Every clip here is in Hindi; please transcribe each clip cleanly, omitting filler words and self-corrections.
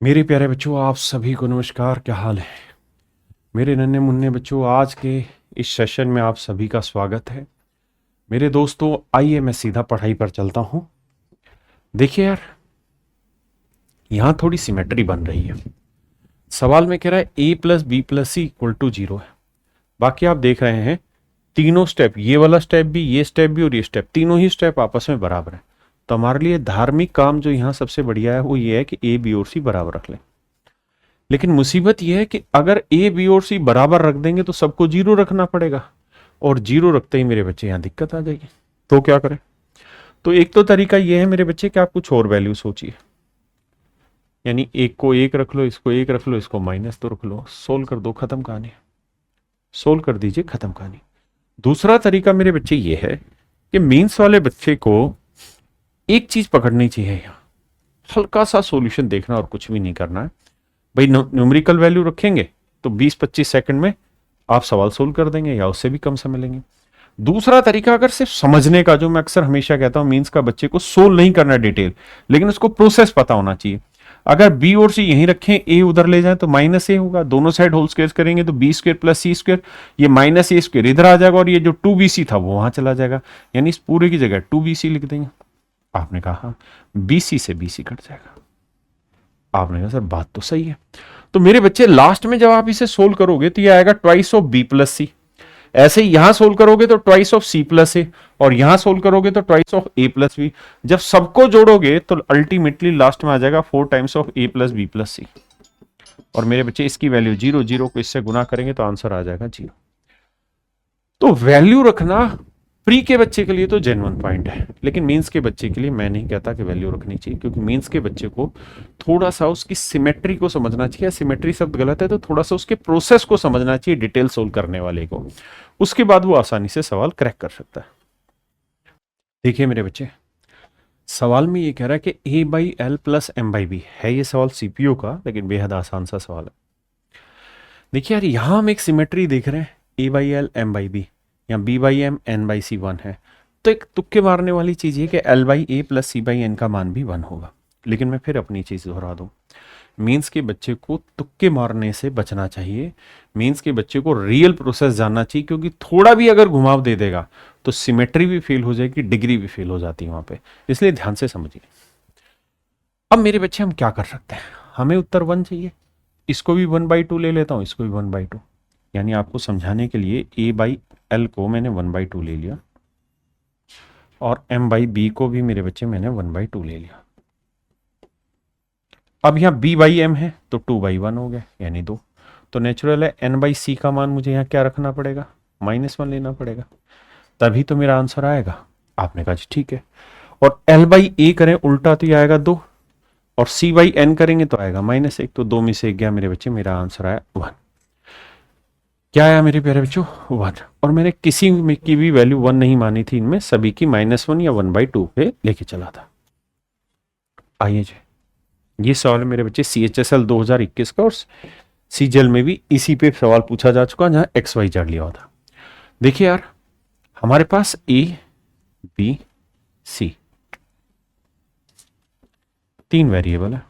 मेरे प्यारे बच्चों, आप सभी को नमस्कार। क्या हाल है मेरे नन्हे मुन्ने बच्चों? आज के इस सेशन में आप सभी का स्वागत है। मेरे दोस्तों, आइए मैं सीधा पढ़ाई पर चलता हूं। देखिए यार, यहां थोड़ी सिमेट्री बन रही है। सवाल में कह रहा है a plus B plus C equal to 0 है। बाकी आप देख रहे हैं तीनों स्टेप, ये वाला स्टेप भी, ये स्टेप भी और ये स्टेप, तीनों ही स्टेप आपस में बराबर है। तो हमारे लिए धार्मिक काम जो यहाँ सबसे बढ़िया है वो ये है कि ए बी और सी बराबर रख लें। लेकिन मुसीबत यह है कि अगर ए बी और सी बराबर रख देंगे तो सबको जीरो रखना पड़ेगा, और जीरो रखते ही मेरे बच्चे यहां दिक्कत आ जाएगी। तो क्या करें? तो एक तो तरीका यह है मेरे बच्चे कि आप कुछ और वैल्यू सोचिए, यानी एक को एक रख लो, इसको एक रख लो, इसको माइनस तो रख लो, सोल्व कर दो, खत्म कहानी। सोल्व कर दीजिए, खत्म कहानी। दूसरा तरीका मेरे बच्चे ये है कि मीन्स वाले बच्चे को एक चीज पकड़नी चाहिए, यहाँ हल्का सा सॉल्यूशन देखना और कुछ भी नहीं करना है। भाई न्यूमेरिकल वैल्यू रखेंगे तो 20-25 सेकंड में आप सवाल सोल्व कर देंगे या उससे भी कम समय लेंगे। दूसरा तरीका, अगर सिर्फ समझने का, जो मैं अक्सर हमेशा कहता हूं, मीन्स का बच्चे को सोल्व नहीं करना डिटेल, लेकिन उसको प्रोसेस पता होना चाहिए। अगर बी और सी यहीं रखें, ए उधर ले जाएं तो माइनस ए होगा, दोनों साइड होल स्क्वायर करेंगे तो B square plus C square, ये माइनस ए स्क्वायर इधर आ जाएगा और ये जो 2bc था वो वहां चला जाएगा, यानी इस पूरे की जगह 2bc लिख देंगे। आपने कहा हाँ, bc से bc कट जाएगा। आपने कहा सर बात तो सही है। तो मेरे बच्चे, लास्ट में जब आप इसे सोल्व करोगे तो ये आएगा twice of B plus C. ऐसे ही यहां सोल्व करोगे तो twice of C plus A, और यहां सोल्व करोगे तो twice of A plus B. जब सबको जोड़ोगे तो अल्टीमेटली लास्ट में आ जाएगा 4 times of A plus B plus C. और मेरे बच्चे, इसकी वैल्यू 0, 0 को इससे गुना करेंगे तो आंसर आ जाएगा 0। तो वैल्यू रखना प्री के बच्चे के लिए तो जेन्युइन पॉइंट है, लेकिन मींस के बच्चे के लिए मैं नहीं कहता कि वैल्यू रखनी चाहिए, क्योंकि मींस के बच्चे को थोड़ा सा उसकी सिमेट्री को समझना चाहिए। सिमेट्री शब्द गलत है, तो थोड़ा सा उसके प्रोसेस को समझना चाहिए, डिटेल सोल्व करने वाले को। उसके बाद वो आसानी से सवाल क्रैक कर सकता है। देखिए मेरे बच्चे, सवाल में ये कह रहा है कि A by L plus M by B है। ये सवाल सीपीयू का, लेकिन बेहद आसान सा सवाल है। देखिए यार, यहां हम एक सिमेट्री देख रहे हैं, A by L M by B, या B by M N by C 1 है। तो एक तुक्के मारने वाली चीज ये कि L by A plus C by N का मान भी 1 होगा। लेकिन मैं फिर अपनी चीज दोहरा दूं, मीन्स के बच्चे को तुक्के मारने से बचना चाहिए। मीन्स के बच्चे को रियल प्रोसेस जानना चाहिए, क्योंकि थोड़ा भी अगर घुमाव दे देगा तो सिमेट्री भी फेल हो जाएगी, डिग्री भी फेल हो जाती है वहां पे। इसलिए ध्यान से समझिए। अब मेरे बच्चे, हम क्या कर सकते हैं? हमें उत्तर 1 चाहिए। इसको भी 1/2 ले लेता हूं, इसको भी 1/2। यानी आपको समझाने के लिए ए बाई एल को मैंने 1/2 ले लिया, और एम बाई बी को भी मेरे बच्चे मैंने 1/2 ले लिया। अब यहां बी बाई एम है तो 2/1 हो गया, यानी 2। तो नेचुरल है एन बाई सी का मान मुझे यहां क्या रखना पड़ेगा? -1 लेना पड़ेगा, तभी तो मेरा आंसर आएगा। आपने कहा जी ठीक है। और एल बाई ए करें उल्टा तो ये आएगा 2, और सी बाई एन करेंगे तो आएगा -1। तो 2 में से 1 गया मेरे बच्चे, मेरा आंसर आया 1। क्या आया मेरे प्यारे बच्चों? 1। और मैंने किसी में की भी वैल्यू 1 नहीं मानी थी, इनमें सभी की -1 या 1/2 पे लेके चला था। आइए जी, ये सवाल मेरे बच्चे CHSL 2021 का, और सीजीएल में भी इसी पे सवाल पूछा जा चुका, जहां XYZ लिया हुआ था। देखिए यार, हमारे पास A B C 3 वेरिएबल है,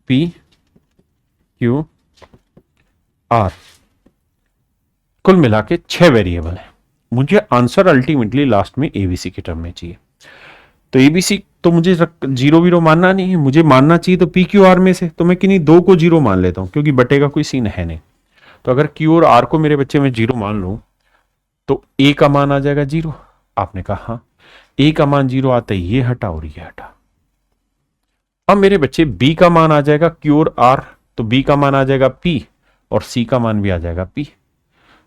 P Q R कुल मिला के 6 वेरिएबल है। मुझे आंसर अल्टीमेटली लास्ट में ABC के टर्म में चाहिए। तो ABC तो मुझे 0 मानना नहीं है, मुझे मानना चाहिए तो PQR में से। तो मैं किन्हीं 2 को 0 मान लेता हूं, क्योंकि बटे का कोई सीन है नहीं। तो अगर Q और R को मेरे बच्चे में 0 मान लूं तो A का मान आ जाएगा 0। आपने कहा हाँ, A का मान 0 आता है, ये हटा और ये हटा। अब मेरे बच्चे B का मान आ जाएगा Q और R, तो B का मान आ जाएगा P, और C का मान भी आ जाएगा P।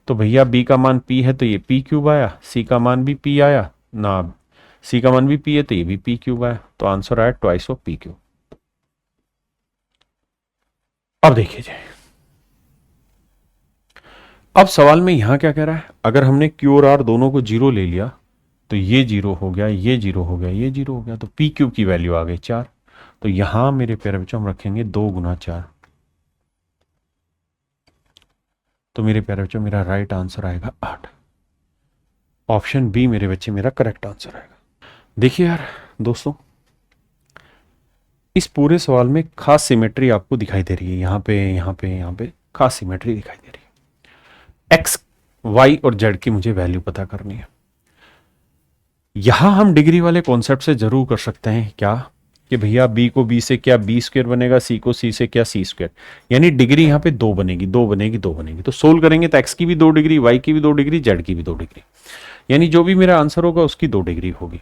तो भैया B का मान P है तो ये P क्यूब आया, C का मान भी P आया ना, C का मान भी P है तो ये भी P क्यूब आया। तो आंसर आया ट्वाइस ऑफ P क्यूब। अब देखिए जी, अब सवाल में यहां क्या कह रहा है? अगर हमने Q और R दोनों को 0 ले लिया तो ये 0 हो गया, ये 0 हो गया, ये 0 हो गया, तो P क्यूब की वैल्यू आ गई 4। तो यहां मेरे प्यारे बच्चों हम रखेंगे 2 गुना 4। तो मेरे प्यारे बच्चों, मेरा राइट आंसर आएगा 8। ऑप्शन बी मेरे बच्चे मेरा करेक्ट आंसर आएगा। देखिए यार दोस्तों, इस पूरे सवाल में खास सिमेट्री आपको दिखाई दे रही है, यहाँ पे यहाँ पे यहाँ पे खास सिमेट्री दिखाई दे रही है। एक्स, वाई और जेड की मुझे वैल्यू पता करनी है। यहां हम डिग्री वाले कॉन्सेप्ट से जरूर कर सकते हैं क्या, कि भैया बी को बी से क्या बी स्क्वायर बनेगा, सी को सी से क्या सी स्क्वायर, यानी डिग्री यहाँ पे दो बनेगी, दो बनेगी, दो बनेगी। तो सोल्व करेंगे तो एक्स की भी दो डिग्री, वाई की भी दो डिग्री, जेड की भी दो डिग्री, यानी जो भी मेरा आंसर होगा उसकी दो डिग्री होगी।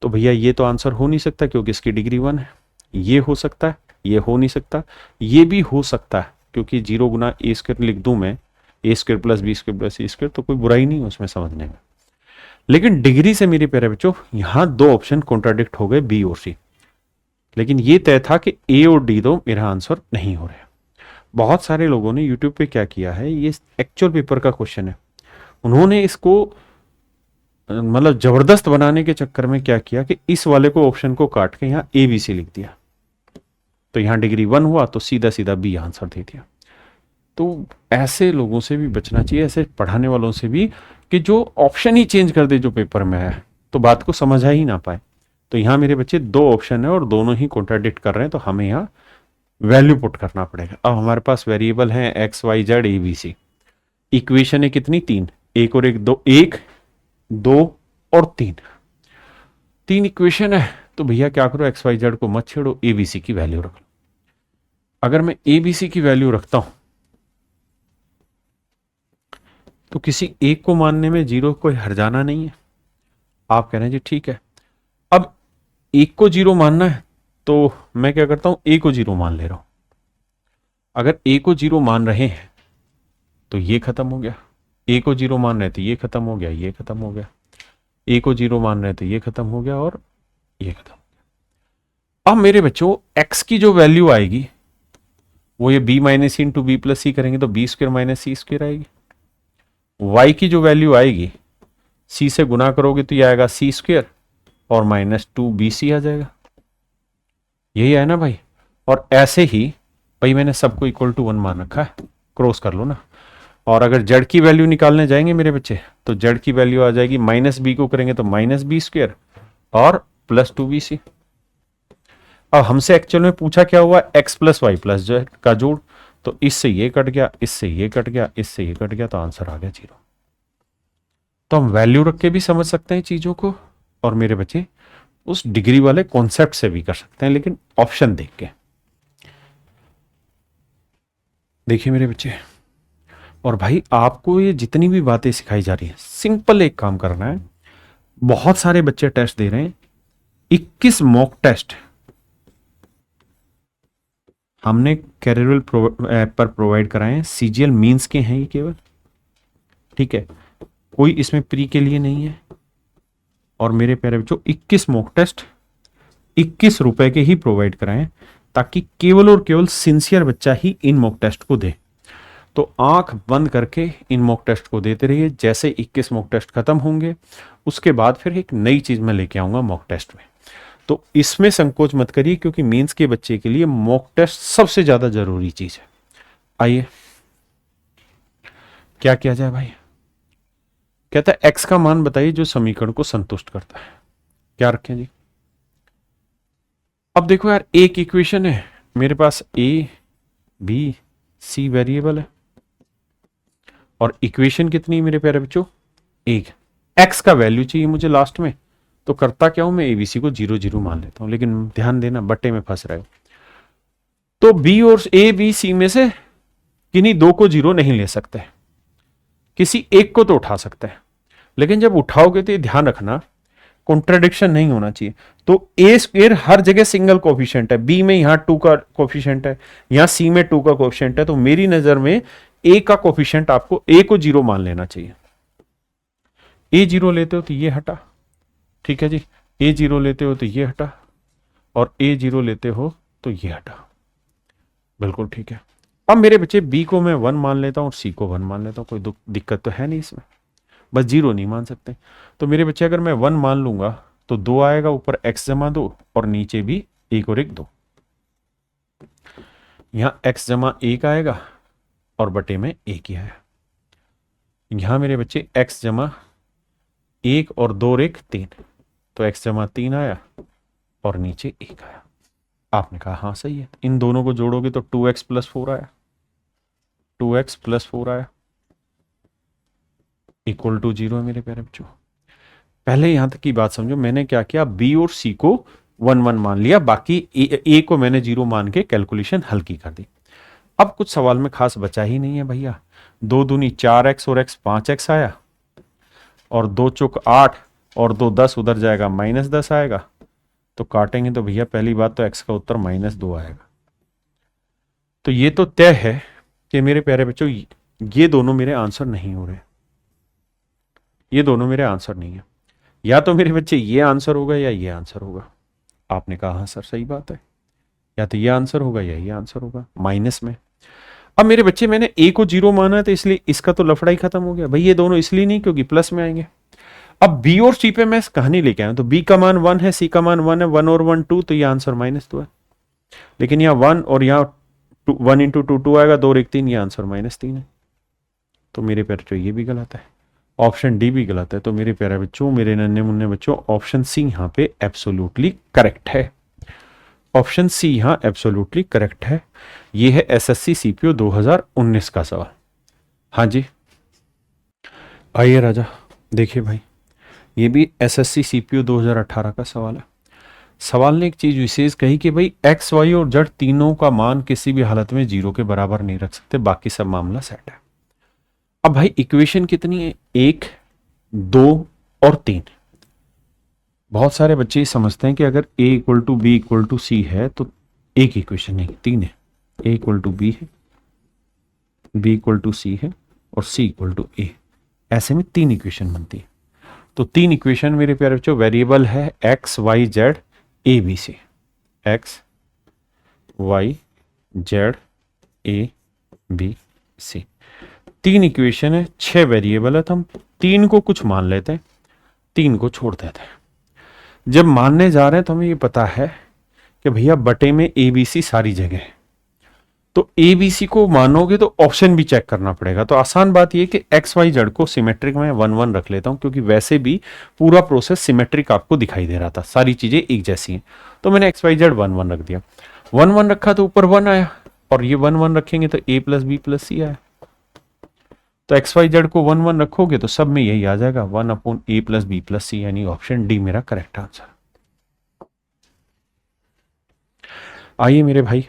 तो भैया ये तो आंसर हो नहीं सकता क्योंकि इसकी डिग्री 1 है। ये हो सकता है, ये हो नहीं सकता, ये भी हो सकता है क्योंकि 0 गुना ए स्क्वायर लिख दूं मैं, A square plus B square plus C square, तो कोई बुराई नहीं है उसमें समझने में। लेकिन डिग्री से मेरे प्यारे बच्चों यहां दो ऑप्शन कॉन्ट्राडिक्ट हो गए, बी और सी। लेकिन ये तय था कि ए और डी तो मेरा आंसर नहीं हो रहा। बहुत सारे लोगों ने यूट्यूब पे क्या किया है, ये एक्चुअल पेपर का क्वेश्चन है, उन्होंने इसको मतलब जबरदस्त बनाने के चक्कर में क्या किया कि इस वाले को ऑप्शन को काट के यहां ए बी सी लिख दिया, तो यहां डिग्री 1 हुआ तो सीधा सीधा बी आंसर दे दिया। तो ऐसे लोगों से भी बचना चाहिए, ऐसे पढ़ाने वालों से भी, कि जो ऑप्शन ही चेंज कर दे जो पेपर में है तो बात को समझा ही ना पाए। तो यहां मेरे बच्चे दो ऑप्शन है और दोनों ही कॉन्ट्राडिक्ट कर रहे हैं, तो हमें यहाँ वैल्यू पुट करना पड़ेगा। अब हमारे पास वेरिएबल है X Y Z A B C, equation है कितनी, तीन, एक और एक दो, एक दो और तीन, तीन इक्वेशन है। तो भैया क्या करो, एक्स वाई जेड को मत छेड़ो, ए बी सी की वैल्यू रख लो। अगर मैं ए बी सी की वैल्यू रखता हूं तो किसी एक को मानने में जीरो कोई हर्जाना नहीं है। आप कह रहे हैं जी ठीक है, अब एक को जीरो मानना है तो मैं क्या करता हूं, ए को जीरो मान ले रहा हूं। अगर ए को जीरो मान रहे हैं तो ये खत्म हो गया, ए को जीरो मान रहे थे ये खत्म हो गया, ये खत्म हो गया, ए को जीरो मान रहे थे ये खत्म हो गया और ये खत्म हो गया। अब मेरे बच्चों एक्स की जो वैल्यू आएगी वो ये बी माइनस सी इंटू बी प्लस सी करेंगे तो बी स्क्वायर माइनस सी स्क्वायर आएगी। वाई की जो वैल्यू आएगी सी से गुना करोगे तो ये आएगा सी स्क्वायर और माइनस टू बी सी आ जाएगा, यही है ना भाई। और ऐसे ही भाई मैंने सबको इक्वल टू 1 मान रखा है, क्रॉस कर लो ना। और अगर जेड की वैल्यू निकालने जाएंगे मेरे बच्चे तो जेड की वैल्यू आ जाएगी, माइनस बी को करेंगे तो माइनस बी स्क्वायर और प्लस टू बी सी। अब हमसे एक्चुअल में पूछा क्या हुआ, X plus Y plus Z का जोड़, तो इससे ये कट गया, इससे ये कट गया, इससे ये कट गया, तो आंसर आ गया 0। तो हम वैल्यू रख के भी समझ सकते हैं चीजों को, और मेरे बच्चे उस डिग्री वाले कॉन्सेप्ट से भी कर सकते हैं, लेकिन ऑप्शन देख के। देखिए मेरे बच्चे, और भाई आपको ये जितनी भी बातें सिखाई जा रही हैं, सिंपल एक काम करना है। बहुत सारे बच्चे टेस्ट दे रहे हैं, 21 मॉक टेस्ट हमने कैरियर ऐप पर प्रोवाइड कराए हैं। सीजीएल मींस के हैं ये केवल, ठीक है, कोई इसमें प्री के लिए नहीं है। और मेरे प्यारे बच्चों 21 मॉक टेस्ट 21 रुपए के ही प्रोवाइड कराएं, ताकि केवल और केवल सिंसियर बच्चा ही इन मॉक टेस्ट को दे। तो आंख बंद करके इन मॉक टेस्ट को देते रहिए। जैसे 21 मॉक टेस्ट खत्म होंगे उसके बाद फिर एक नई चीज मैं लेके आऊंगा मॉक टेस्ट में, तो इसमें संकोच मत करिए, क्योंकि मेंस के बच्चे के लिए मॉक टेस्ट सबसे ज्यादा जरूरी चीज है। आइए क्या किया जाए भाई। कहता है एक्स का मान बताइए जो समीकरण को संतुष्ट करता है। क्या रखें जी। अब देखो यार, एक इक्वेशन है मेरे पास, ए बी सी वेरिएबल है, और इक्वेशन कितनी है मेरे प्यारे बच्चों, एक। एक्स का वैल्यू चाहिए मुझे लास्ट में, तो करता क्या हूं मैं, एबीसी को 0 0 मान लेता हूं, लेकिन ध्यान देना बट्टे में फंस रहे हो। तो बी और ए बी सी में से किन्हीं दो को 0 नहीं ले सकते, किसी एक को तो उठा सकते हैं। लेकिन जब उठाओगे तो ये ध्यान रखना कॉन्ट्रडिक्शन नहीं होना चाहिए। तो ए स्क्वेयर हर जगह सिंगल कोफिशिएंट है, बी में यहां 2 का कोफिशिएंट है, यहां सी में 2 का कोफिशिएंट है, तो मेरी नजर में ए का कोफिशिएंट आपको ए को 0 मान लेना चाहिए। ए 0 लेते हो तो ये हटा, ठीक है जी, ए 0 लेते हो तो ये हटा, और ए 0 लेते हो तो ये हटा, बिल्कुल ठीक है। अब मेरे बच्चे बी को मैं 1 मान लेता हूं और सी को 1 मान लेता हूं, कोई दिक्कत तो है नहीं इसमें, बस 0 नहीं मान सकते। तो मेरे बच्चे अगर मैं 1 मान लूंगा तो 2 आएगा, ऊपर x जमा 2 और नीचे भी 1 और 1 2, यहां x जमा 1 आएगा और बटे में 1 ही आया। यहां मेरे बच्चे x जमा 1 और 2 और 1 3, तो x जमा 3 आया और नीचे 1 आया। आपने कहा हाँ सही है। इन दोनों को जोड़ोगे तो 2x प्लस 4 आया, 2x प्लस 4 आया, इक्वल टू 0 है मेरे प्यारे बच्चों। पहले यहां तक की बात समझो, मैंने क्या किया, बी और सी को 1 1 मान लिया, बाकी ए को मैंने 0 मान के कैलकुलेशन हल की कर दी। अब कुछ सवाल में खास बचा ही नहीं है भैया। 2 दूनी 4x और x 5x आया, और 2 चौक 8 और 2 10, उधर जाएगा -10 आएगा। तो काटेंगे तो भैया पहली बात तो x का उत्तर -2 आएगा। तो ये तो तय है कि मेरे प्यारे बच्चों ये दोनों मेरे आंसर नहीं हो रहे, ये दोनों मेरे आंसर नहीं है। या तो मेरे बच्चे ये आंसर होगा या ये आंसर होगा। आपने कहा हाँ सर सही बात है, या तो ये आंसर होगा या ये आंसर होगा माइनस में। अब मेरे बच्चे मैंने ए को 0 माना है, तो इसलिए इसका तो लफड़ा ही खत्म हो गया भाई। ये दोनों इसलिए नहीं क्योंकि प्लस में आएंगे। अब बी और सी पे मैं कहानी लेके आया, तो बी का मान 1 है, सी का मान 1 है, 1 और 1 2, तो ये आंसर -2 है। लेकिन यहाँ 1 और यहाँ 1 इंटू 2 2 आएगा, 2 और 1 3, ये आंसर -3 है। तो मेरे प्यारे बच्चों ये भी गलत है, ऑप्शन डी भी गलत है। तो मेरे प्यारे बच्चों, मेरे नन्हे मुन्ने बच्चों, ऑप्शन सी यहाँ पे एब्सोल्युटली करेक्ट है। ऑप्शन सी यहाँ एब्सोल्युटली करेक्ट है। ये है एसएससी सीपीओ 2019 का सवाल। हाँ जी, आइए राजा, देखिए भाई, ये भी एसएससी सीपीओ 2018 का सवाल है। सवाल ने एक चीज विशेष कही कि भाई एक्स वाई और जेड तीनों का मान किसी भी हालत में 0 के बराबर नहीं रख सकते, बाकी सब मामला सेट है। अब भाई इक्वेशन कितनी है, 1 2 और 3। बहुत सारे बच्चे ये समझते हैं कि अगर a equal to B equal to C है तो एक इक्वेशन नहीं, 3 है। a इक्वल टू बी है, b इक्वल टू सी है और c इक्वल टू a। ऐसे में 3 इक्वेशन बनती है। तो 3 इक्वेशन मेरे प्यारे बच्चों, वेरिएबल है x y z a b c, x y z a b c। 3 equation है, 6 वेरिएबल है, तो हम 3 को कुछ मान लेते हैं, 3 को छोड़ देते हैं। जब मानने जा रहे हैं तो हमें ये पता है कि भैया बटे में ए बी सी सारी जगह है, तो ए बी सी को मानोगे तो ऑप्शन भी चेक करना पड़ेगा। तो आसान बात ये कि एक्स वाई जेड को सिमेट्रिक में 1 1 रख लेता हूं, क्योंकि वैसे भी पूरा प्रोसेस सिमेट्रिक आपको दिखाई दे रहा था, सारी चीजें एक जैसी हैं। तो मैंने एक्स वाई जेड 1 1 रख दिया, 1 1 रखा तो ऊपर 1 आया, और ये 1 1 रखेंगे तो ए प्लस बी प्लस सी आया। तो एक्स वाई जेड को 1 1 रखोगे तो सब में यही आ जाएगा, 1 अपॉन ए प्लस बी प्लस सी, यानी ऑप्शन डी मेरा करेक्ट आंसर। आइए मेरे भाई,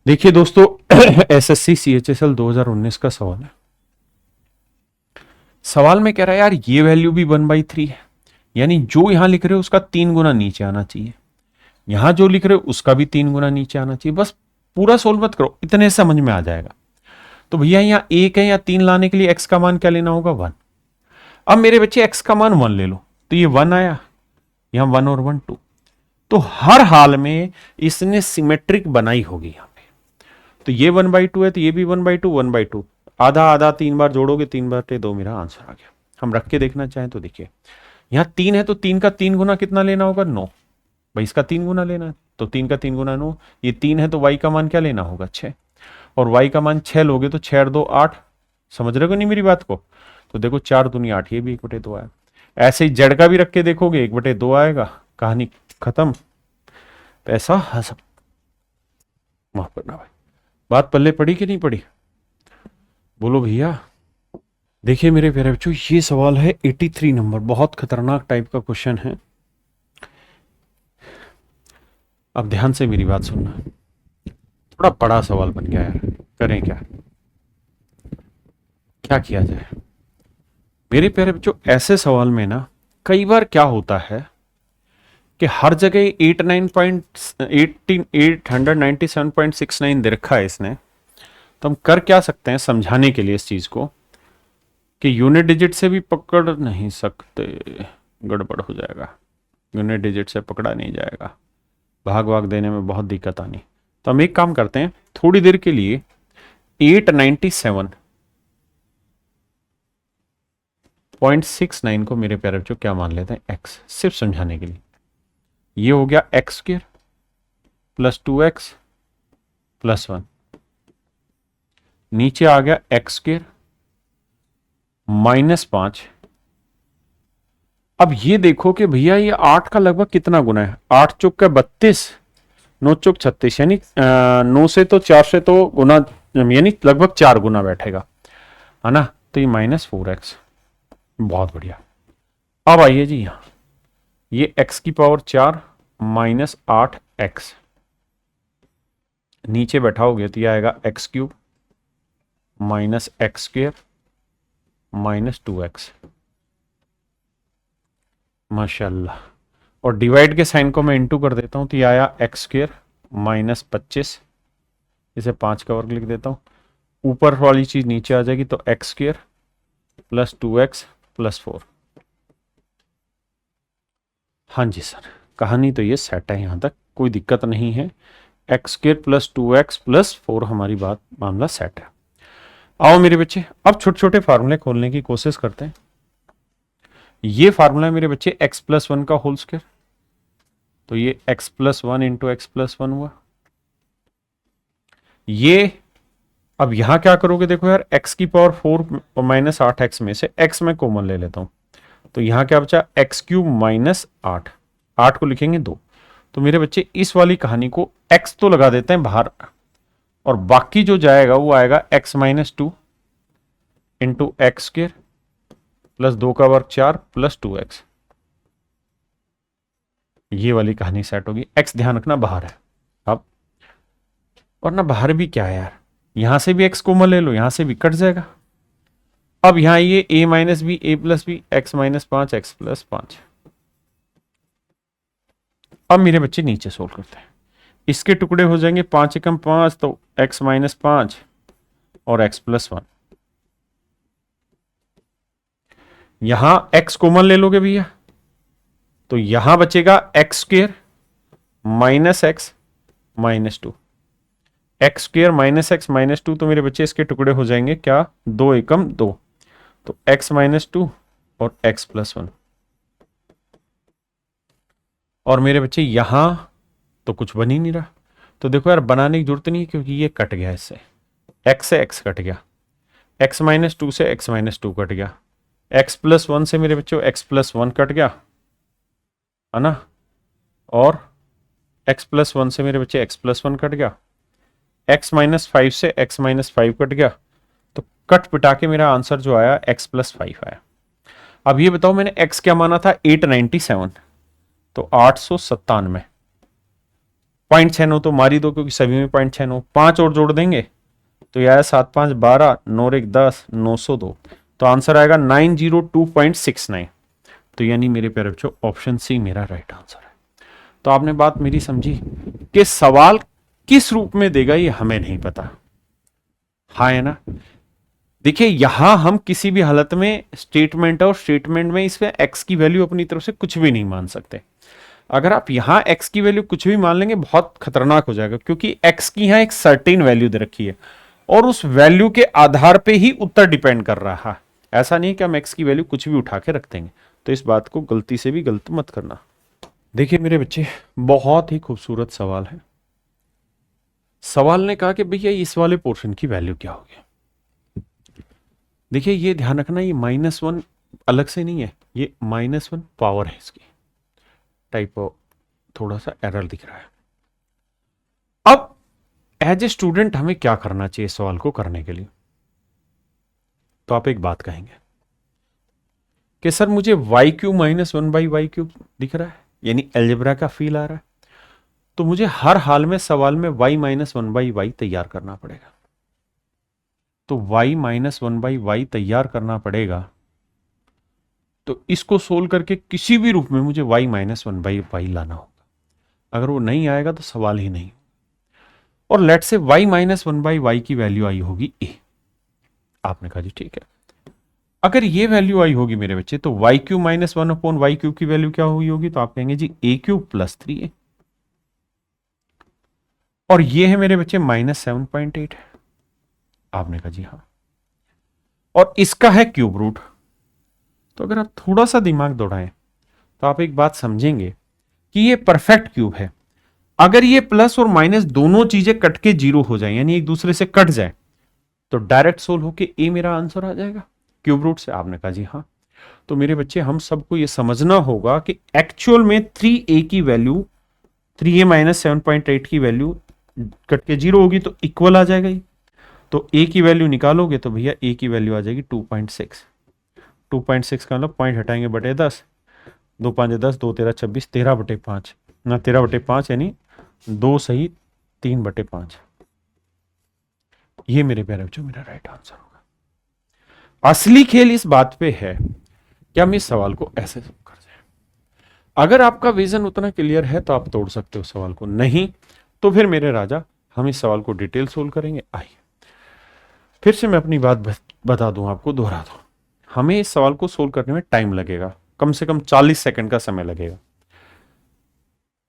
देखिए दोस्तों, एसएससी सीएचएसएल 2019 का सवाल है। सवाल में कह रहा है यार ये वैल्यू भी 1/3 है, यानी जो यहां लिख रहे हो उसका 3 गुना नीचे आना चाहिए, यहां जो लिख रहे हो उसका भी 3 गुना नीचे आना चाहिए। बस पूरा सोल्व मत करो, इतने समझ में आ जाएगा। तो भैया यहां 1 है या 3 लाने के लिए एक्स का मान क्या लेना होगा, 1। अब मेरे बच्चे एक्स का मान 1 ले लो, तो ये 1 आया, यहां 1 और 1 2। तो हर हाल में इसने सिमेट्रिक बनाई होगी यहां पे। तो ये 1/2 है, तो ये भी 1/2 1/2, आधा आधा 3 बार जोड़ोगे 3/2 मेरा आंसर आ गया। हम रख के देखना चाहें तो देखिए, यहां 3 है तो 3 का 3 गुना कितना लेना होगा, 9। भाई इसका 3 गुना लेना है, तो 3 का 3 गुना 9। ये 3 है तो y का मान क्या लेना होगा, 6, और y का मान 6 लोगे तो 6 और 2 8। समझ रहे हो नहीं मेरी बात को? तो देखो 4 दूनी 8, ये भी 1/2 आया। ऐसे ही जेड का भी रख के देखोगे 1/2 आएगा, कहानी खत्म, पैसा हसब। माफ करना भाई, बात पल्ले पड़ी कि नहीं पड़ी, बोलो भैया। देखिए मेरे प्यारे बच्चों, ये सवाल है 83 नंबर, बहुत खतरनाक टाइप का क्वेश्चन है। अब ध्यान से मेरी बात सुनना, थोड़ा बड़ा सवाल बन गया यार, करें क्या, क्या किया जाए। मेरे प्यारे बच्चों, ऐसे सवाल में ना कई बार क्या होता है कि हर जगह 897.69 दे रखा है इसने। तो हम कर क्या सकते हैं समझाने के लिए इस चीज को, कि यूनिट डिजिट से भी पकड़ नहीं सकते, गड़बड़ हो जाएगा, यूनिट डिजिट से पकड़ा नहीं जाएगा, भाग भाग देने में बहुत दिक्कत आनी। तो हम एक काम करते हैं, थोड़ी देर के लिए 897.69 को मेरे प्यारे बच्चों क्या मान लेते हैं, एक्स, सिर्फ समझाने के लिए। ये हो गया x square plus 2x plus 1, नीचे आ गया एक्स स्क्वायर -5। अब ये देखो कि भैया ये 8 का लगभग कितना गुना है, 8 चौक का 32, 9 चौक 36, यानी 9 से तो 4 से तो गुना, यानी लगभग 4 गुना बैठेगा, है ना। तो ये -4x, बहुत बढ़िया। अब आइए जी यहाँ, ये x की पावर 4 -8x, नीचे बैठाओगे तो ये आएगा x³ -x² -2x, माशाल्लाह। और डिवाइड के साइन को मैं इंटू कर देता हूं, तो ये आया x² -25, इसे 5 का वर्ग लिख देता हूं, ऊपर वाली चीज नीचे आ जाएगी, तो x² +2x +4। हाँ जी सर, कहानी तो ये सेट है, यहां तक कोई दिक्कत नहीं है। x² +2x +4 हमारी बात, मामला सेट है। आओ मेरे बच्चे, अब छोटे छोटे फार्मूले खोलने की कोशिश करते हैं। ये फार्मूला है मेरे बच्चे x+1 का होल स्क्वायर, तो ये x+1 इंटू x+1 हुआ। ये अब यहां क्या करोगे, देखो यार, x की पावर 4 और -8x में से x में कॉमन ले लेता हूं, तो यहां क्या बचा, x³ -8, 8 को लिखेंगे 2। तो मेरे बच्चे इस वाली कहानी को x तो लगा देते हैं बाहर, और बाकी जो जाएगा वो आएगा x-2 इंटू x² +2 का वर्ग 4 +2x। ये वाली कहानी सेट होगी। x ध्यान रखना बाहर है अब, और ना बाहर भी क्या है यार, यहां से भी x कॉमन ले लो, यहां से भी कट जाएगा। अब यहां ये a - b a + b x - 5 x + 5। अब मेरे बच्चे नीचे सोल्व करते हैं, इसके टुकड़े हो जाएंगे 5 एकम 5, तो x - 5 और x + 1। यहां x कॉमन ले लोगे भैया, तो यहां बचेगा x² -x -2, x² -x -2, तो मेरे बच्चे इसके टुकड़े हो जाएंगे क्या, 2 एकम 2, तो x - 2 और x + 1। और मेरे बच्चे यहां तो कुछ बन ही नहीं रहा, तो देखो यार बनाने की जरूरत नहीं है, क्योंकि ये कट गया, इससे x से x कट गया, x - 2 से x - 2 कट गया, x + 1 से मेरे बच्चों x + 1 कट गया, है ना, और x + 1 से मेरे बच्चे x + 1 कट गया, x - 5 से x - 5 कट गया, तो कट पिटा के मेरा आंसर जो आया x + 5 आया। अब ये बताओ, मैंने x क्या माना था, 897, तो 897, 0.69 तो मारी दो, क्योंकि सभी में 0.69, 5 और जोड़ देंगे तो यह आया 7 5 12 9 1 10 902, तो आंसर आएगा 902.69। तो यानी मेरे प्यारे बच्चों ऑप्शन सी मेरा राइट आंसर है। तो आपने बात मेरी समझी कि सवाल किस रूप में देगा ये हमें नहीं पता, हाँ है ना। देखिए यहां हम किसी भी हालत में स्टेटमेंट और स्टेटमेंट में इसमें x की वैल्यू अपनी तरफ से कुछ भी नहीं मान सकते। अगर आप यहां x की वैल्यू कुछ भी मान लेंगे बहुत खतरनाक हो जाएगा, क्योंकि x की यहां एक सर्टेन वैल्यू दे रखी है और उस वैल्यू के आधार पे ही उत्तर डिपेंड कर रहा है। ऐसा नहीं कि हम x की वैल्यू कुछ भी उठा के रख देंगे, तो इस बात को गलती से भी गलत मत करना। देखिए मेरे बच्चे, बहुत ही खूबसूरत सवाल है। सवाल ने कहा कि भैया इस वाले पोर्शन की वैल्यू क्या होगी। देखिए ये ध्यान रखना, ये -1 अलग से नहीं है, ये -1 पावर है इसकी, टाइप थोड़ा सा एरर दिख रहा है। अब एज ए स्टूडेंट हमें क्या करना चाहिए सवाल को करने के लिए, तो आप एक बात कहेंगे कि सर मुझे y³ -1/y³ दिख रहा है, यानी अलजेब्रा का फील आ रहा है, तो मुझे हर हाल में सवाल में y - 1/y तैयार करना पड़ेगा। तो y - 1/y तैयार करना पड़ेगा, तो इसको सोल्व करके किसी भी रूप में मुझे y - 1/y लाना होगा। अगर वो नहीं आएगा तो सवाल ही नहीं। और लेट से y - 1/y की वैल्यू आई होगी a। आपने कहा जी ठीक है, अगर ये वैल्यू आई होगी मेरे बच्चे, तो y³ - 1/y³ की वैल्यू क्या हुई होगी, तो आप कहेंगे जी a³ + 3a। और ये है मेरे बच्चे -7.8 है। आपने कहा जी हाँ, और इसका है क्यूब रूट। तो अगर आप थोड़ा सा दिमाग दौड़ाएं तो आप एक बात समझेंगे कि ये परफेक्ट क्यूब है। अगर ये प्लस और माइनस दोनों चीजें कट के 0 हो जाए, यानी एक दूसरे से कट जाए, तो डायरेक्ट सोल्व होके ए मेरा आंसर आ जाएगा क्यूब रूट से। आपने कहा जी हाँ। तो मेरे बच्चे हम सबको ये समझना होगा कि एक्चुअल में 3a की वैल्यू 3a माइनस 7.8 की वैल्यू कट के 0 होगी तो इक्वल आ जाएगा ये। तो a की वैल्यू निकालोगे तो भैया a की वैल्यू आ जाएगी 2.6। 2.6 का मतलब पॉइंट हटाएंगे बटे 10, 2 5 10, 2 13 26, 13/5 ना, 13/5 यानी 2 सही 3/5। ये मेरे प्यारे बच्चों मेरा राइट आंसर होगा। असली खेल इस बात पे है कि हम इस सवाल को ऐसे कर जाए। अगर आपका विजन उतना क्लियर है तो आप तोड़ सकते हो सवाल को, नहीं तो फिर मेरे राजा हम इस सवाल को डिटेल सोल्व करेंगे। आइए फिर से मैं अपनी बात बता दूं, आपको दोहरा दूं। हमें इस सवाल को सोल्व करने में टाइम लगेगा, कम से कम 40 सेकंड का समय लगेगा।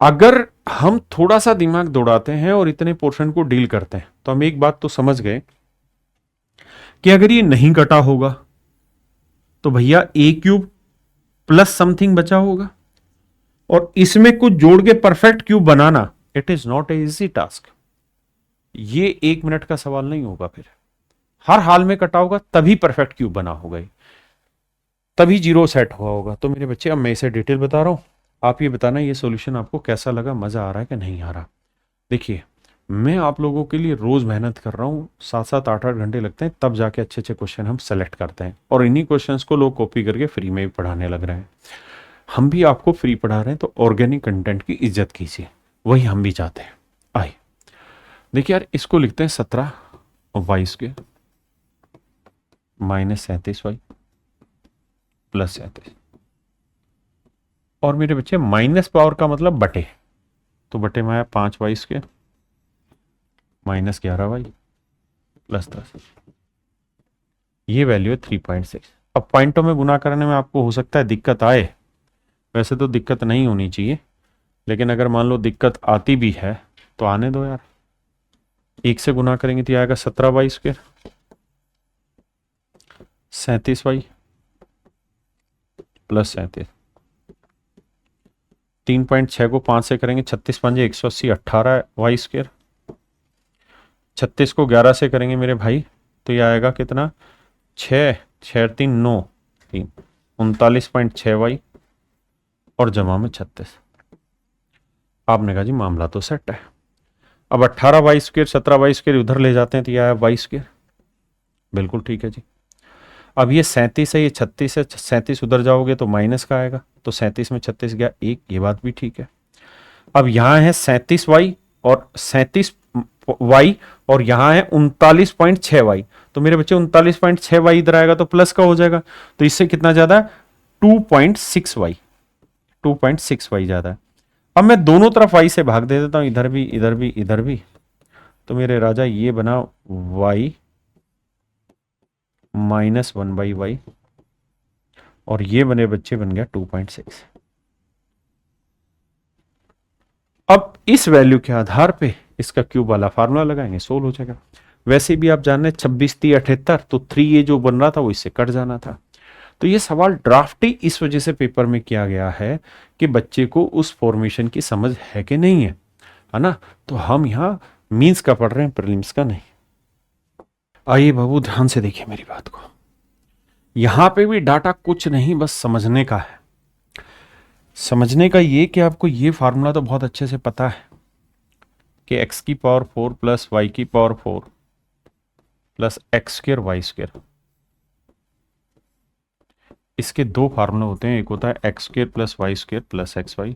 अगर हम थोड़ा सा दिमाग दौड़ाते हैं और इतने पोर्शन को डील करते हैं तो हम एक बात तो समझ गए कि अगर ये नहीं कटा होगा तो भैया ए क्यूब प्लस समथिंग बचा होगा, और इसमें कुछ जोड़ के perfect cube banana it is not a easy task. ये 1 मिनट का सवाल नहीं होगा, फिर हर हाल में कटा होगा तभी परफेक्ट क्यूब बना होगा, तभी जीरो सेट हुआ होगा। तो मेरे बच्चे अब मैं इसे डिटेल बता रहा हूं, आप ये बताना ये सॉल्यूशन आपको कैसा लगा, मजा आ रहा है कि नहीं आ रहा। देखिए मैं आप लोगों के लिए रोज मेहनत कर रहा हूँ, 7-7 8-8 घंटे लगते हैं तब जाके अच्छे अच्छे क्वेश्चन हम सेलेक्ट करते हैं, और इन्हीं क्वेश्चंस को लोग कॉपी करके फ्री में भी पढ़ाने लग रहे हैं। हम भी आपको फ्री पढ़ा रहे हैं तो ऑर्गेनिक कंटेंट की इज्जत कीजिए, वही हम भी चाहते हैं। आइए देखिए यार, इसको लिखते हैं 17y² माइनस 37y प्लस 37, और मेरे बच्चे माइनस पावर का मतलब बटे, तो बटे में आया 5y² माइनस 11y प्लस 10, ये वैल्यू है 3.6। अब पॉइंटों में गुना करने में आपको हो सकता है दिक्कत आए, वैसे तो दिक्कत नहीं होनी चाहिए, लेकिन अगर मान लो दिक्कत आती भी है तो आने दो यार। 1 से गुना करेंगे तो आएगा 17y² 37y प्लस 37, 3.6 को 5 से करेंगे 36 5 180 18y², 36 को 11 से करेंगे मेरे भाई तो ये आएगा कितना, 6 6 3 9 3 39.6y और जमा में 36। आपने कहा जी मामला तो सेट है। अब 18y² 17y² उधर ले जाते हैं तो यह आया y², बिल्कुल ठीक है जी। अब ये 37 है, ये 36 है, 37 उधर जाओगे तो माइनस का आएगा, तो 37 में 36 गया 1, ये बात भी ठीक है। अब यहां है 37y और 37y और यहां है 39.6y, तो मेरे बच्चे 39.6y इधर आएगा तो प्लस का हो जाएगा, तो इससे कितना ज्यादा है 2.6y, 2.6y ज्यादा है। अब मैं दोनों तरफ y से भाग दे देता हूं, इधर भी इधर भी इधर भी, तो मेरे राजा ये बना y माइनस 1/y और ये बने बच्चे बन गया 2.6। अब इस वैल्यू के आधार पे इसका क्यूब वाला फार्मूला लगाएंगे, सोल्व हो जाएगा। वैसे भी आप जान रहे 26 3 78, तो 3 ये जो बन रहा था वो इससे कट जाना था। तो ये सवाल ड्राफ्ट ही इस वजह से पेपर में किया गया है कि बच्चे को उस फॉर्मेशन की समझ है कि नहीं है ना। तो हम यहाँ मीन्स का पढ़ रहे हैं, प्रीलिम्स का नहीं। आइए बाबू ध्यान से देखिए मेरी बात को, यहां पे भी डाटा कुछ नहीं बस समझने का है। समझने का ये कि आपको ये फार्मूला तो बहुत अच्छे से पता है कि x की पावर 4 प्लस y की पावर 4 प्लस x² y², इसके दो फार्मूले होते हैं, एक होता है x² plus y² plus xy,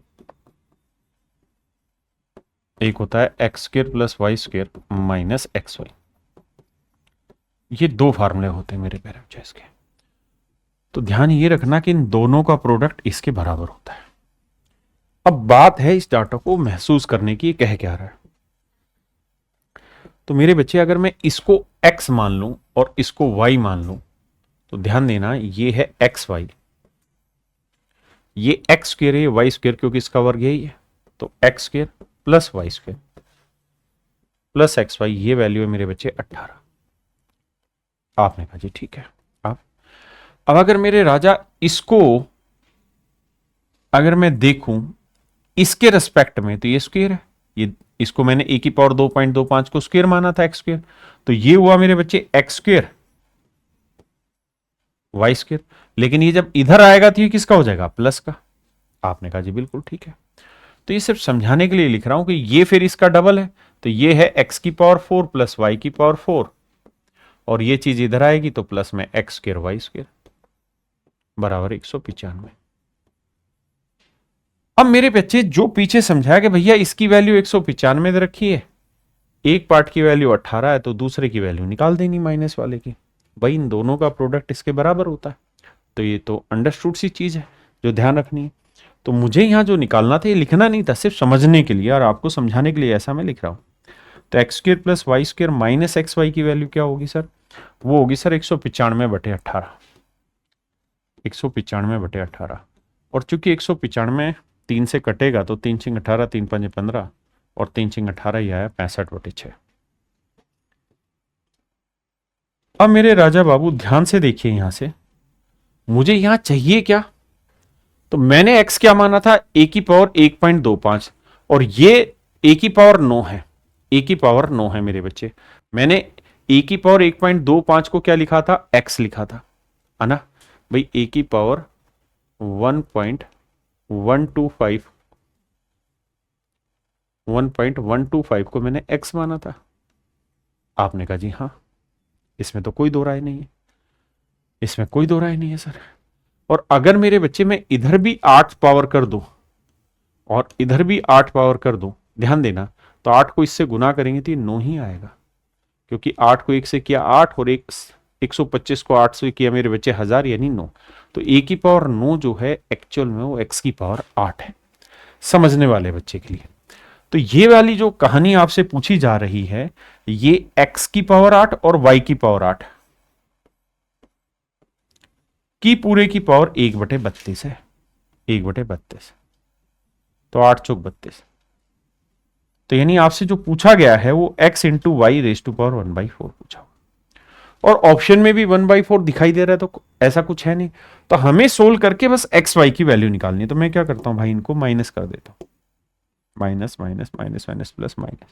एक होता है x² plus y² minus xy। ये दो फार्मूले होते हैं मेरे प्यारे बच्चे इसके। तो ध्यान ये रखना कि इन दोनों का प्रोडक्ट इसके बराबर होता है। अब बात है इस डाटा को महसूस करने की, कह क्या रहा है। तो मेरे बच्चे अगर मैं इसको x मान लूं और इसको y मान लूं तो ध्यान देना ये है xy, ये x² है, y² क्योंकि इसका वर्ग यही है, तो x² plus y² plus xy, ये वैल्यू है मेरे बच्चे 18। आपने कहा जी ठीक है। अब अगर मेरे राजा इसको अगर मैं देखूं इसके रेस्पेक्ट में तो ये स्क्वायर है, ये इसको मैंने a की पावर 2.25 को स्क्वायर माना था x², तो ये हुआ मेरे बच्चे x² y², लेकिन ये जब इधर आएगा तो ये किसका हो जाएगा, प्लस का। आपने कहा जी बिल्कुल ठीक है। तो ये सिर्फ समझाने के लिए लिख रहा हूं कि ये फिर इसका डबल है, तो ये है x की पावर 4 प्लस y की पावर 4, और ये चीज इधर आएगी तो प्लस में x स्क्र वाई स्क्र बराबर 195। अब मेरे बच्चे जो पीछे समझाया कि भैया इसकी वैल्यू 195 दे रखी है, एक पार्ट की वैल्यू 18 है तो दूसरे की वैल्यू निकाल देनी माइनस वाले की, भाई इन दोनों का प्रोडक्ट इसके बराबर होता है। तो ये तो अंडरस्टूड सी चीज है जो ध्यान रखनी है। तो मुझे यहां जो निकालना था ये लिखना नहीं था, सिर्फ समझने के लिए और आपको समझाने के लिए ऐसा मैं लिख रहा हूं। तो X square plus Y square minus X Y की वैल्यू क्या होगी सर? वो होगी सर 195/18, 195/18। और चूंकि 195 3 से कटेगा तो 3 छिंग 18, 3 पंजे 15 और 3 छिंग 18 ही आया 65/6। अब मेरे राजा बाबू ध्यान से देखिए, यहां से मुझे यहां चाहिए क्या? तो मैंने x क्या माना था? a की पावर 1.25 और ये a की पावर 9 है, a की पावर 9 है मेरे बच्चे। मैंने a की पावर 1.25 को क्या लिखा था? x लिखा था, है ना भाई। a की पावर 1.125 को मैंने x माना था। आपने कहा जी हाँ, इसमें तो कोई दो राय नहीं है, इसमें कोई दो राय नहीं है सर। और अगर मेरे बच्चे में इधर भी 8 पावर कर दूं और इधर भी 8 पावर कर दूं, ध्यान देना, तो 8 को इससे गुना करेंगे तो ये 9 ही आएगा, क्योंकि 8 को 1 से किया 8 और 125 को 8 से किया मेरे बच्चे 1000 यानी 9। तो a की पावर 9 जो है एक्चुअल में वो x की पावर 8 है, समझने वाले बच्चे के लिए। तो ये वाली जो कहानी आपसे पूछी जा रही है, ये x की पावर 8 और y की पावर 8 की पूरे की पावर 1/32 है, 1/32, तो 8 चौक 32। तो यानी आपसे जो पूछा गया है वो x into Y raise to power 1/4 पूछा, और ऑप्शन में भी 1/4 दिखाई दे रहा है, तो ऐसा कुछ है नहीं। तो हमें सोल्व करके बस एक्स वाई की वैल्यू निकालनी है। तो मैं क्या करता हूं भाई, इनको माइनस कर देता हूं, minus minus minus minus plus minus,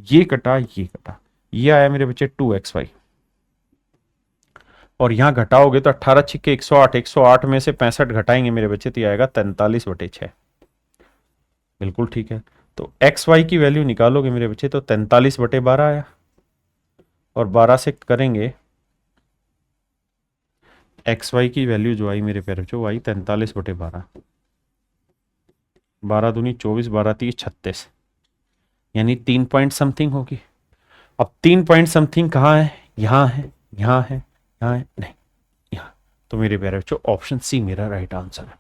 ये कटा ये कटा, ये आया मेरे बच्चे 2xy, और यहां घटाओगे तो 18 छिक्के 108, 108 में से 65 घटाएंगे मेरे बच्चे तो ये आएगा 43/6। बिल्कुल ठीक है। तो एक्स वाई की वैल्यू निकालोगे मेरे बच्चे तो 43/12 आया, और 12 से करेंगे एक्स वाई की वैल्यू जो आई मेरे प्यारे बच्चों, वो आई 43/12, 12 दूनी 24, 12 30 36, यानी 3 पॉइंट समथिंग होगी। अब 3 पॉइंट समथिंग कहाँ है? यहाँ है, यहाँ है, यहाँ है, नहीं यहाँ। तो मेरे प्यारे बच्चों ऑप्शन सी मेरा राइट आंसर है।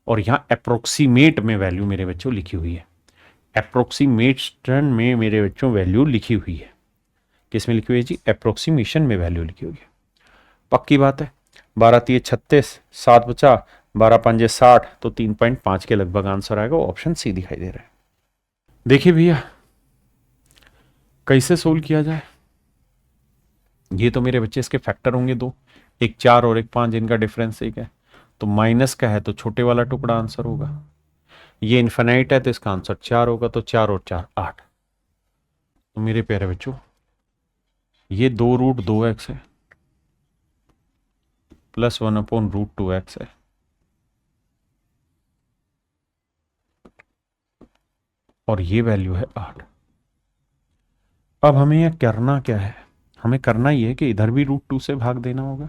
और यहाँ अप्रोक्सीमेट में वैल्यू मेरे बच्चों लिखी हुई है, अप्रोक्सीमेशन में मेरे बच्चों वैल्यू लिखी हुई है। किस में लिखी हुई है जी? अप्रोक्सीमेशन में वैल्यू लिखी हुई है। पक्की बात है। 12 3 36, 7 बचा, 12 5 60, तो 3.5 के लगभग आंसर आएगा। ऑप्शन सी दिखाई दे रहा है। देखिए भैया कैसे सोल्व किया जाए। ये तो मेरे बच्चे इसके फैक्टर होंगे दो, एक 4 और एक 5, इनका डिफरेंस एक है, तो माइनस का है तो छोटे वाला टुकड़ा आंसर होगा। ये इन्फिनाइट है तो इसका आंसर 4 होगा, तो 4 और 4 8। तो मेरे प्यारे बच्चों ये 2√2x है प्लस 1/√2x है, और ये वैल्यू है 8। अब हमें यह करना क्या है? हमें करना ये है कि इधर भी √2 से भाग देना होगा,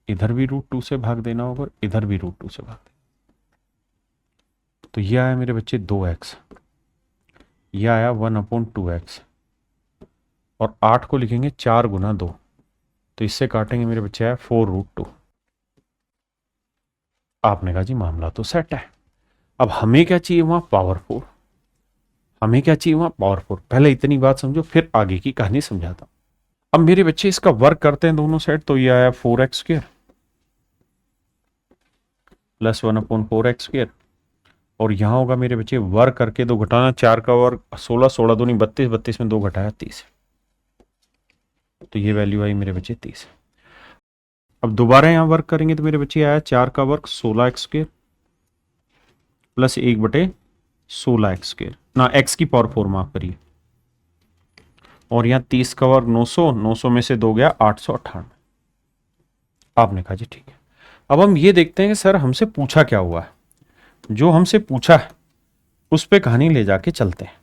इधर भी √2 से भाग देना होगा, इधर भी √2 से भाग देना। तो ये आया मेरे बच्चे 2x, ये आया 1/2x, और 8 को लिखेंगे 4 गुना 2, तो इससे काटेंगे मेरे बच्चे आया 4√2। आपने कहा जी मामला तो सेट है। अब हमें क्या चाहिए वहां? पावर 4। हमें क्या चाहिए वहां? पावर 4। पहले इतनी बात समझो, फिर आगे की कहानी समझाता हूं। अब मेरे बच्चे इसका वर्क करते हैं दोनों साइड, तो ये आया 4x² प्लस 1/4x², और यहां होगा मेरे बच्चे वर्क करके 2 घटाना, 4 का वर्क 16, 16 दूनी 32, 32 में 2 घटाया 30, तो ये वैल्यू आई मेरे बच्चे 30। अब दोबारा यहां वर्क करेंगे तो मेरे बच्चे आया 4 का वर्क 16x² प्लस 1/16x², ना x की पावर 4 माफ करिए, और यहां 30 का वर्ग 900, 900 में से 2 गया 898। आपने कहा जी ठीक है। अब हम ये देखते हैं कि सर हमसे पूछा क्या हुआ है। जो हमसे पूछा है उस पे कहानी ले जाके चलते हैं।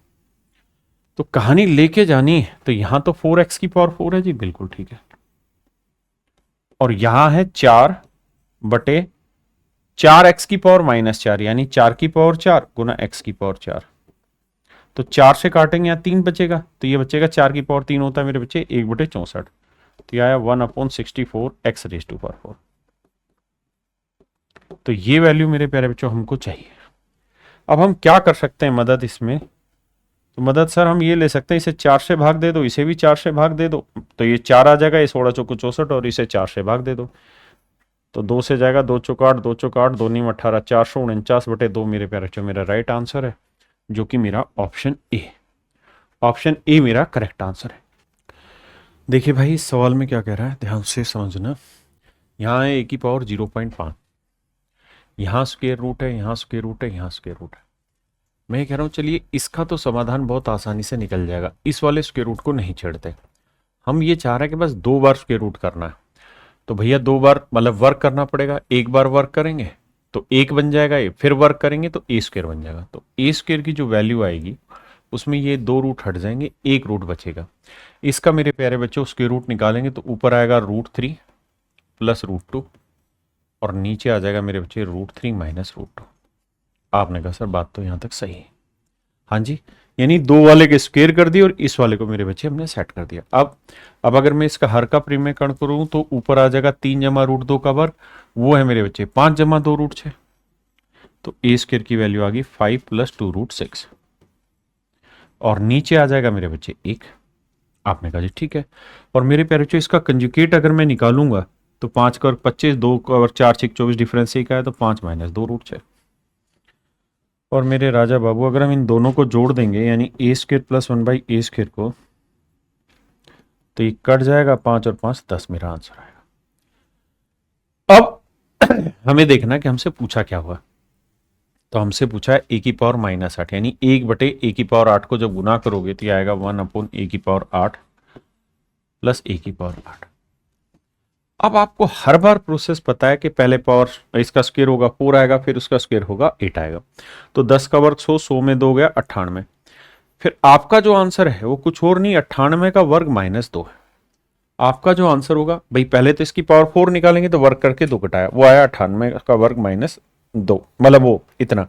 तो कहानी लेके जानी है तो यहां तो 4x की पावर 4 है जी, बिल्कुल ठीक है। और यहां है 4/4x की पावर -4, यानी 4 की पावर 4 गुना x की पावर 4। तो 4 से काटेंगे, यहाँ 3 बचेगा, तो ये बचेगा 4 की पावर 3 होता है मेरे बच्चे 1/64। तो यह आया 1/64 x रेज टू पावर 4। तो ये वैल्यू मेरे प्यारे बच्चों हमको चाहिए। अब हम क्या कर सकते हैं मदद इसमें? तो मदद सर हम ये ले सकते हैं, इसे 4 से भाग दे दो, इसे भी 4 से भाग दे दो, तो ये 4 आ जाएगा, ये 16 चौको 64, और इसे 4 से भाग दे दो तो 2 से जाएगा, 2 चौक 8, 2 चौक 8, 2 नीम 18, 449/2 मेरे प्यारे बच्चों मेरा राइट आंसर है, जो कि मेरा ऑप्शन ए। ऑप्शन ए मेरा करेक्ट आंसर है। देखिए भाई इस सवाल में क्या कह रहा है, ध्यान से समझना। यहाँ है ए की पावर 0.5, यहाँ स्क्वायर रूट है, यहाँ स्क्वायर रूट है, यहाँ स्क्वायर रूट है। मैं कह रहा हूँ चलिए इसका तो समाधान बहुत आसानी से निकल जाएगा, इस वाले स्क्वायर रूट को नहीं छेड़ते। हम ये चाह रहे हैं कि बस 2 बार स्क्वायर रूट करना है, तो भैया 2 बार मतलब वर्क करना पड़ेगा। एक बार वर्क करेंगे तो 1 बन जाएगा, ये फिर वर्क करेंगे तो ए स्क्वायर बन जाएगा। तो ए स्क्वायर की जो वैल्यू आएगी उसमें ये 2 रूट हट जाएंगे, 1 रूट बचेगा। इसका मेरे प्यारे बच्चों स्क्वायर रूट निकालेंगे तो ऊपर आएगा √3 प्लस √2, और नीचे आ जाएगा मेरे बच्चे √3 माइनस √2। आपने कहा सर बात तो यहां तक सही है। हाँ जी, यानी 2 वाले के स्क्वायर कर दिए और इस वाले को मेरे बच्चे हमने सेट कर दिया। अब अगर मैं इसका हर का परिमेयकरण करूं तो ऊपर आ जाएगा 3 जमा √2 का वर्ग, वो है मेरे बच्चे 5 जमा 2 √6। तो ए स्क्वायर की वैल्यू आ गई 5 प्लस 2 √6, और नीचे आ जाएगा मेरे बच्चे 1। आपने कहा जी ठीक है। और मेरे प्यारे बच्चों इसका कंजुगेट अगर मैं निकालूंगा तो 5 का वर्ग 25, 2 का वर्ग 4 6 24, डिफरेंस एक आया तो 5 माइनस 2 √6। और मेरे राजा बाबू अगर हम इन दोनों को जोड़ देंगे यानी ए स्क्वायर प्लस 1/a स्क्वायर को, तो ये कट जाएगा, 5 और 5 10 मेरा आंसर आएगा। अब हमें देखना है कि हमसे पूछा क्या हुआ। तो हमसे पूछा है ए की पावर -8, यानी 1/a की पावर 8 को जब गुना करोगे तो ये आएगा 1/a की पावर 8 प्लस a की पावर 8। अब आपको हर बार प्रोसेस पता है कि पहले पावर इसका स्क्वायर होगा 4 आएगा, फिर उसका स्क्वायर होगा 8 आएगा। तो 10 का वर्ग 100, 100 में 2 गया 98। फिर आपका जो आंसर है वो कुछ और नहीं, 98 का वर्ग -2 है। आपका जो आंसर होगा भाई, पहले तो इसकी पावर 4 निकालेंगे तो वर्ग करके 2 घटाया, वो आया 98 का वर्ग -2, मतलब वो इतना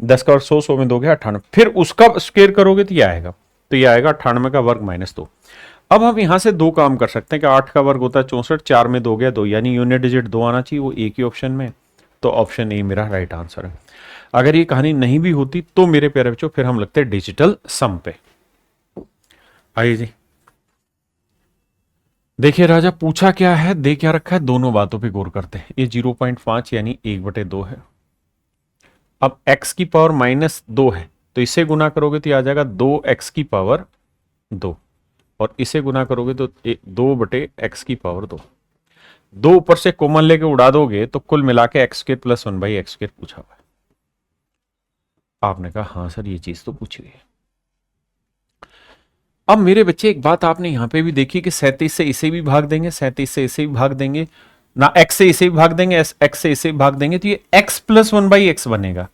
10 का वर्ग 100, 100 में 2 गया 98। फिर उसका स्क्वायर करोगे तो ये आएगा, तो ये आएगा 98 का वर्ग -2। अब हम यहां से 2 काम कर सकते हैं कि 8 का वर्ग होता है 64, 4 में 2 गया 2, यानी यूनिट डिजिट 2 आना चाहिए, वो एक ही ऑप्शन में। तो ऑप्शन ए मेरा राइट आंसर है। अगर ये कहानी नहीं भी होती तो मेरे प्यारे बच्चों फिर हम लगते हैं डिजिटल सम पे। आइए जी, देखिए राजा पूछा क्या है, दे क्या रखा है, दोनों बातों पे गौर करते हैं। ये 0.5 यानी 1/2 है। अब x की पावर -2 है तो इसे गुना करोगे तो आ जाएगा 2x की पावर 2, और इसे गुना करोगे तो 2/x की पावर 2। 2 ऊपर से कॉमन लेके उड़ा दोगे तो कुल मिला के x² प्लस 1/x² पूछा हुआ है। आपने कहा हाँ सर ये चीज तो पूछी है। अब मेरे बच्चे एक बात आपने यहां पे भी देखी कि 37 से इसे भी भाग देंगे, 37 से इसे भी भाग देंगे ना, x से इसे भी भाग देंगे, x से इसे भी भाग देंगे, तो ये x प्लस 1/x बनेगा।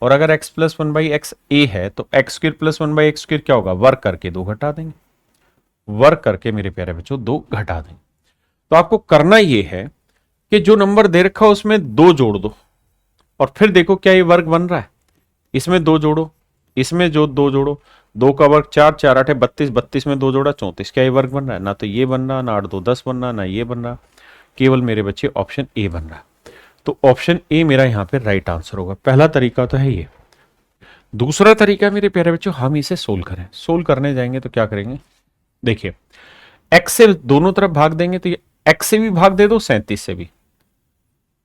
और अगर x प्लस 1/x a है तो x² प्लस 1/x² क्या होगा, वर्ग करके 2 घटा देंगे, वर्ग करके मेरे प्यारे बच्चों 2 घटा देंगे। तो आपको करना यह है कि जो नंबर दे रखा है उसमें 2 जोड़ दो, और फिर देखो क्या ये वर्ग बन रहा है। इसमें 2 जोड़ो, इसमें जो 2 जोड़ो, 2 का वर्ग 4, 4 8 32, 32 में 2 जोड़ा 34, क्या ये वर्ग बन रहा है? ना तो ये बन रहा, ना 8 2 10 बन रहा, ना ये बन रहा, केवल मेरे बच्चे ऑप्शन ए बन रहा। तो ऑप्शन ए मेरा यहां पे राइट आंसर होगा। पहला तरीका तो है ये। दूसरा तरीका मेरे प्यारे बच्चों, हम इसे सोल्व करें। सोल्व करने जाएंगे तो क्या करेंगे, देखिए x से दोनों तरफ भाग देंगे तो ये x से भी भाग दे दो, 37 से भी।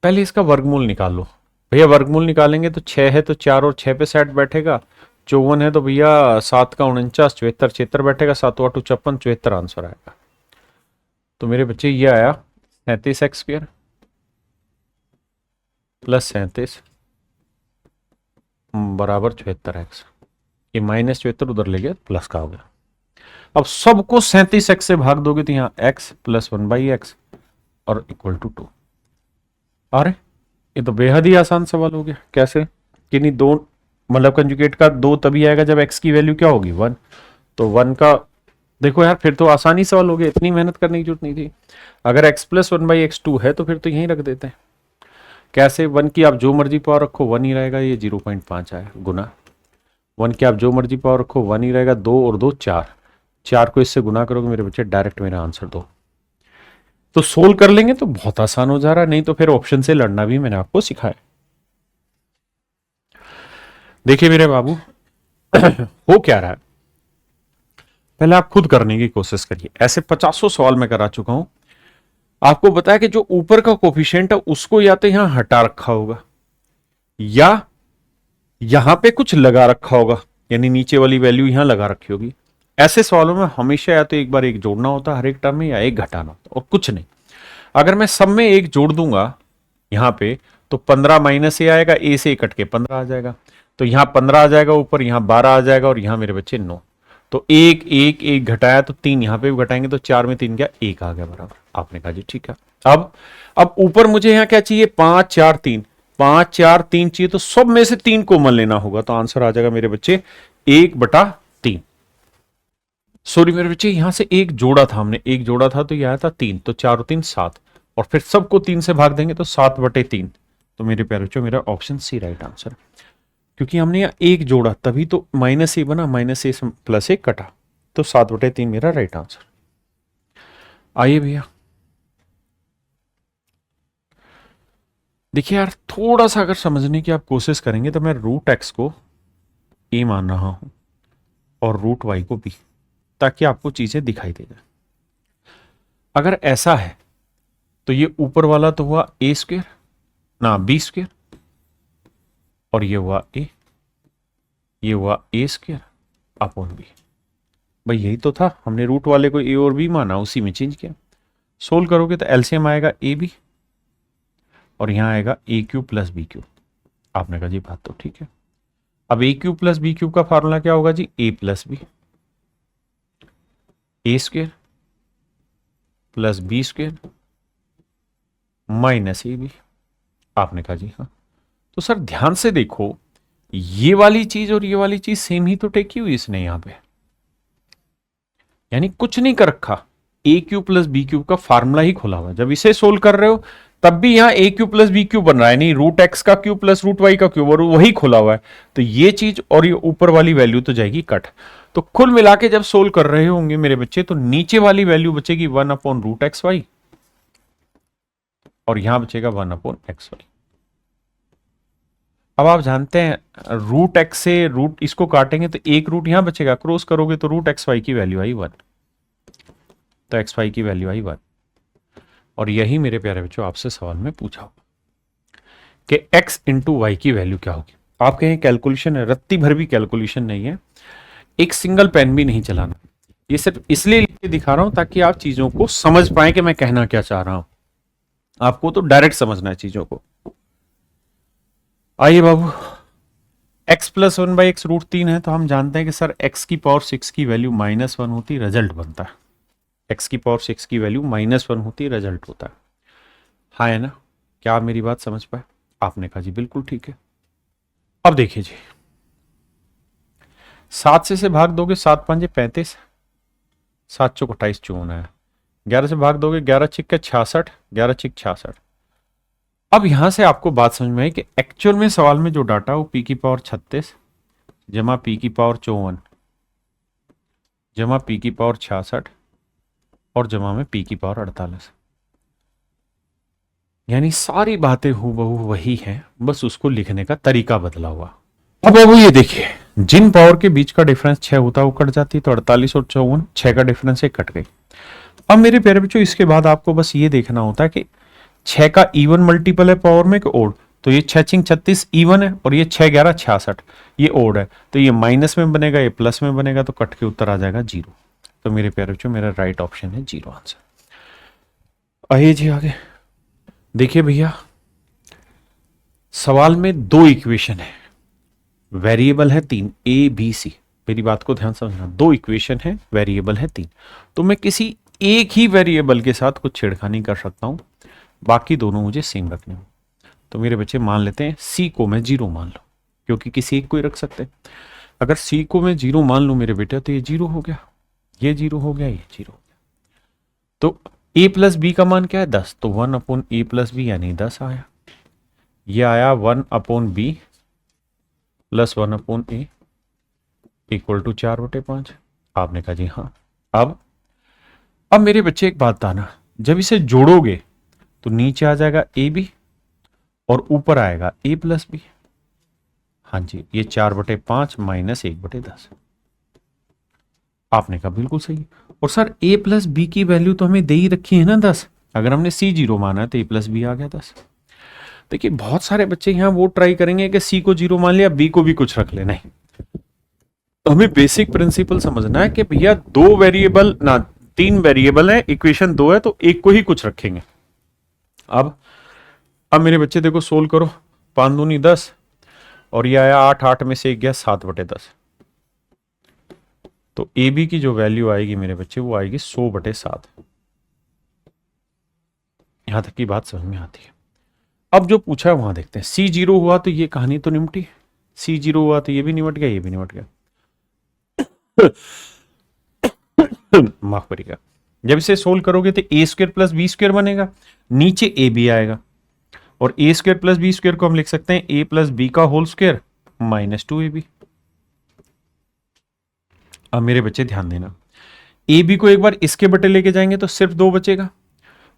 पहले इसका वर्गमूल निकाल लो भैया। वर्गमूल निकालेंगे तो 6 है तो 4 और 6 पे 60 बैठेगा, 54 है तो भैया 7 का 49, 74 76 बैठेगा, 7 8 56, 74 आंसर आएगा। तो मेरे बच्चे ये आया 37x² प्लस 37 बराबर 74x। ये -74 उधर ले गया, प्लस का हो गया। अब सबको 37x से भाग दोगे तो यहां x प्लस 1/x और इक्वल टू 2। अरे ये तो बेहद ही आसान सवाल हो गया। कैसे? कि नहीं, दो मतलब कंजुगेट का 2 तभी आएगा जब x की वैल्यू क्या होगी 1। तो 1 का देखो यार, फिर तो आसानी सवाल हो गया, इतनी मेहनत करने की जरूरत नहीं थी। अगर x प्लस 1/x2 है तो फिर तो यहीं रख देते हैं। कैसे? 1 की आप जो मर्जी पावर रखो 1 ही रहेगा, ये 0.5 आया गुना। 1 की आप जो मर्जी पावर रखो 1 ही रहेगा, 2 और 2 4, 4 को इससे गुना करोगे मेरे बच्चे डायरेक्ट मेरा आंसर 2। तो सोल्व कर लेंगे तो बहुत आसान हो जा रहा है, नहीं तो फिर ऑप्शन से लड़ना भी मैंने आपको सिखाया। देखिए मेरे बाबू हो क्या रहा है, पहले आप खुद करने की कोशिश करिए। ऐसे 50 सवाल मैं करा चुका हूं, आपको बताया कि जो ऊपर का कोफिशिएंट है उसको या तो यहां हटा रखा होगा या यहां पे कुछ लगा रखा होगा, यानी नीचे वाली वैल्यू यहां लगा रखी होगी। ऐसे सवालों में हमेशा या तो एक बार एक जोड़ना होता है हर एक टर्म में, या एक घटाना होता और कुछ नहीं। अगर मैं सब में एक जोड़ दूंगा यहां पे तो 15 माइनस ए आएगा, ए से कट के 15 आ जाएगा, तो यहां 15 आ जाएगा ऊपर, यहां 12 आ जाएगा और यहां मेरे बच्चे 9। तो एक एक एक घटाया तो 3 यहां पे भी घटाएंगे तो 4 में 3 क्या 1 आ गया बराबर। आपने कहा जी ठीक है। अब ऊपर मुझे यहां क्या चाहिए 5 4 3, 5 4 3 चाहिए, तो सब में से 3 कॉमन लेना होगा, तो आंसर आ जाएगा मेरे बच्चे 1/3। सॉरी मेरे बच्चे, यहां से एक जोड़ा था हमने, एक जोड़ा था तो यह आया था 3, तो 4 और 3 7, और फिर सबको 3 से भाग देंगे तो 7/3। तो मेरे प्यारे बच्चों मेरा ऑप्शन सी राइट आंसर, क्योंकि हमने यहां एक जोड़ा तभी तो माइनस ए बना, माइनस ए प्लस ए कटा, तो 7/3 मेरा राइट आंसर। आइए भैया देखिए यार, थोड़ा सा अगर समझने की आप कोशिश करेंगे तो मैं रूट एक्स को ए मान रहा हूं और रूट वाई को बी, ताकि आपको चीजें दिखाई दे जाए। अगर ऐसा है तो ये ऊपर वाला तो हुआ ए स्क्वेयर ना बी स्क्वेयर, और ये हुआ ए, ये हुआ ए स्क्वेयर अपॉन बी। भाई यही तो था, हमने रूट वाले को ए और बी माना, उसी में चेंज किया। सोल्व करोगे तो एलसीएम आएगा ए बी और यहां आएगा A cube plus B cube. आपने कहा जी बात तो ठीक है। अब A cube plus B cube का फार्मूला क्या होगा जी, A plus B, A square plus B square minus A B. आपने कहा जी हाँ। तो सर ध्यान से देखो, ये वाली चीज और ये वाली चीज सेम ही तो टेकी हुई इसने यहां पे, यानी कुछ नहीं कर रखा। ए क्यूब प्लस बी क्यूब का फार्मूला ही खोला हुआ, जब इसे सोल्व कर रहे हो तब भी यहां ए क्यूब प्लस बी क्यूब बन रहा है, नहीं रूट एक्स का क्यूब प्लस रूट वाई का क्यूब, और वही खोला हुआ है। तो ये चीज और ये ऊपर वाली वैल्यू तो जाएगी कट। तो कुल मिला के जब सोल्व कर रहे होंगे मेरे बच्चे, तो नीचे वाली वैल्यू बचेगी 1/√xy और यहां बचेगा 1/xy। अब आप जानते हैं रूट एक्स से रूट इसको काटेंगे तो एक रूट यहां बचेगा, क्रॉस करोगे तो रूट एक्स वाई की वैल्यू आई 1, तो एक्स वाई की वैल्यू आई 1। और यही मेरे प्यारे बच्चों आपसे सवाल में पूछा कि x इंटू वाई की वैल्यू क्या होगी। आप कहें कैलकुलेशन है, रत्ती भर भी कैलकुलेशन नहीं है, एक सिंगल पेन भी नहीं चलाना। ये सिर्फ इसलिए लिख के दिखा रहा हूं ताकि आप चीजों को समझ पाए कि मैं कहना क्या चाह रहा हूं। आपको तो डायरेक्ट समझना है चीजों को। आइए बाबू, x प्लस 1/x √3 है, तो हम जानते हैं कि सर x की पावर 6 की वैल्यू -1 होती, रिजल्ट बनता है। x की पावर 6 की वैल्यू -1 होती, रिजल्ट होता है। हाँ है ना? क्या आप मेरी बात समझ पाए? आपने कहा जी बिल्कुल ठीक है। अब देखिए जी, 7 से भाग दोगे 7 5 35, 7 चौक 28 54 है। 11 से भाग दोगे 11 छिक्के 66, 11 छिक 66। अब यहां से आपको बात समझ में आई कि एक्चुअल में सवाल में जो डाटा वो p की पावर 36 जमा p की पावर 54 जमा p की पावर 66 और जमा में p की पावर 48, यानी सारी बातें हूबहू वही हैं, बस उसको लिखने का तरीका बदला हुआ। अब बाबू ये देखिए, जिन पावर के बीच का डिफरेंस 6 होता है वो कट जाती है, तो 48 और 54 6 का डिफरेंस है, कट गई। अब मेरे प्यारे बच्चों इसके बाद आपको बस ये देखना होता है कि 6 का इवन मल्टीपल है पावर में कि ओड, तो ये 6 6 36 इवन है और ये 6 11 66 ये ओड है, तो ये माइनस में बनेगा ये प्लस में बनेगा, तो कट के उत्तर आ जाएगा 0। तो मेरे प्यारे बच्चों मेरा राइट ऑप्शन है 0 आंसर। आइए जी आगे देखिए भैया, सवाल में 2 इक्वेशन है, वेरिएबल है 3 ए बी सी। मेरी बात को ध्यान समझना, 2 इक्वेशन है, वेरिएबल है 3। तो मैं किसी एक ही वेरिएबल के साथ कुछ छेड़खानी कर सकता हूं, बाकी दोनों मुझे सेम रखने हो। तो मेरे बच्चे मान लेते हैं सी को मैं 0 मान लो, क्योंकि किसी एक को ही रख सकते हैं। अगर सी को मैं 0 मान लूं मेरे बेटे, तो ये 0 हो गया, ये 0 हो गया, ये 0 हो गया। तो a प्लस बी का मान क्या है? 10। तो 1 अपॉन ए प्लस बी यानी 10 आया। ये आया 1 upon B plus 1 upon A equal to 4/5। आपने कहा जी हाँ। अब मेरे बच्चे एक बात था ना, जब इसे जोड़ोगे तो नीचे आ जाएगा ए बी और ऊपर आएगा a प्लस बी। हाँ जी, ये 4/5 माइनस 1/10। आपने कहा बिल्कुल सही। और सर a प्लस बी की वैल्यू तो हमें दे ही रखी है ना 10। अगर हमने c 0 माना है तो a प्लस बी आ गया 10। देखिए बहुत सारे बच्चे यहां वो ट्राई करेंगे कि c को 0 मान लिया, b को भी कुछ रख ले। नहीं, तो हमें बेसिक प्रिंसिपल समझना है कि भैया 2 वेरिएबल ना 3 वेरिएबल है, इक्वेशन 2 है, तो एक को ही कुछ रखेंगे। अब मेरे बच्चे देखो, सोल्व करो। 5 दूनी 10 और ये आया 8, 8 में से 1 गया 7/10। तो ए बी की जो वैल्यू आएगी मेरे बच्चे, वो आएगी 100/7। यहां तक की बात समझ में आती है। अब जो पूछा है वहां देखते हैं। सी 0 हुआ तो ये कहानी तो निमटी, सी 0 हुआ तो ये भी निमट गया, ये भी निमट गया। माफ करिएगा। जब इसे सोल्व करोगे तो ए स्क्वायर प्लस बी स्क्वायर बनेगा, नीचे ए बी आएगा, और ए स्क्वायर प्लस बी स्क्वायर को हम लिख सकते हैं ए प्लस बी का होल स्क्वायर माइनस 2ab। अब मेरे बच्चे ध्यान देना, ए बी को एक बार इसके बटे लेके जाएंगे तो सिर्फ 2 बचेगा,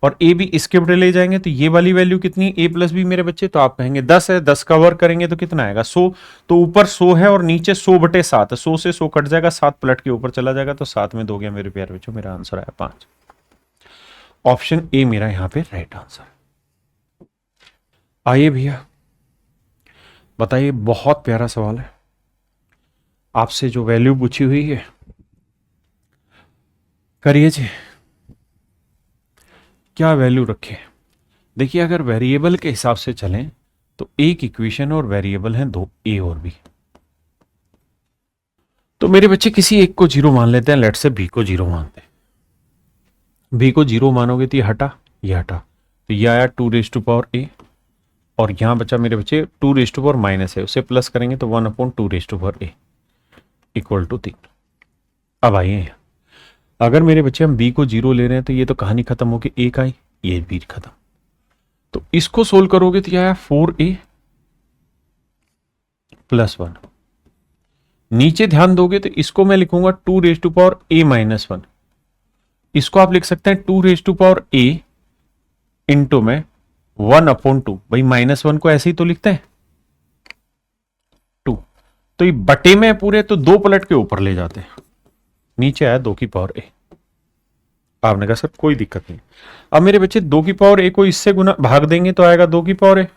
और ए बी इसके बटे ले जाएंगे तो ये वाली वैल्यू कितनी, ए प्लस बी मेरे बच्चे, तो आप कहेंगे 10 है। 10 का वर्क करेंगे तो कितना आएगा 100। तो ऊपर 100 है और नीचे 100/7 है। 100 से 100 कट जाएगा, 7 पलट के ऊपर चला जाएगा, तो 7 में 2 गया मेरे प्यारे बच्चों। मेरा आंसर आया 5। ऑप्शन ए मेरा यहां पे राइट आंसर। आइए भैया बताइए, बहुत प्यारा सवाल है, आपसे जो वैल्यू पूछी हुई है करिए जी, क्या वैल्यू रखे। देखिए अगर वेरिएबल के हिसाब से चलें तो एक इक्वेशन और वेरिएबल हैं 2, ए और बी। तो मेरे बच्चे किसी एक को 0 मान लेते हैं, लेट से बी को 0 मानते हैं। बी को 0 मानोगे तो ये हटा, ये हटा, तो ये आया 2 a, और यहां बचा मेरे बच्चे 2 माइनस है, उसे प्लस करेंगे तो 1/2 a इक्वल टू 3। अब आइए, अगर मेरे बच्चे हम b को 0 ले रहे हैं तो ये तो कहानी खत्म होगी, एक आई, ये भी खत्म। तो इसको सोल्व करोगे तो यह आया 4a + 1। नीचे ध्यान दोगे तो इसको मैं लिखूंगा 2 माइनस 1। इसको आप लिख सकते हैं 2 इंटू में 1/2। भाई -1 को ऐसे ही तो लिखते हैं 2, तो ये बटे में पूरे, तो 2 पलट के ऊपर ले जाते हैं, नीचे आया 2 आपने कहा सर कोई दिक्कत नहीं। अब मेरे बच्चे 2 को इससे गुना भाग देंगे तो आएगा 2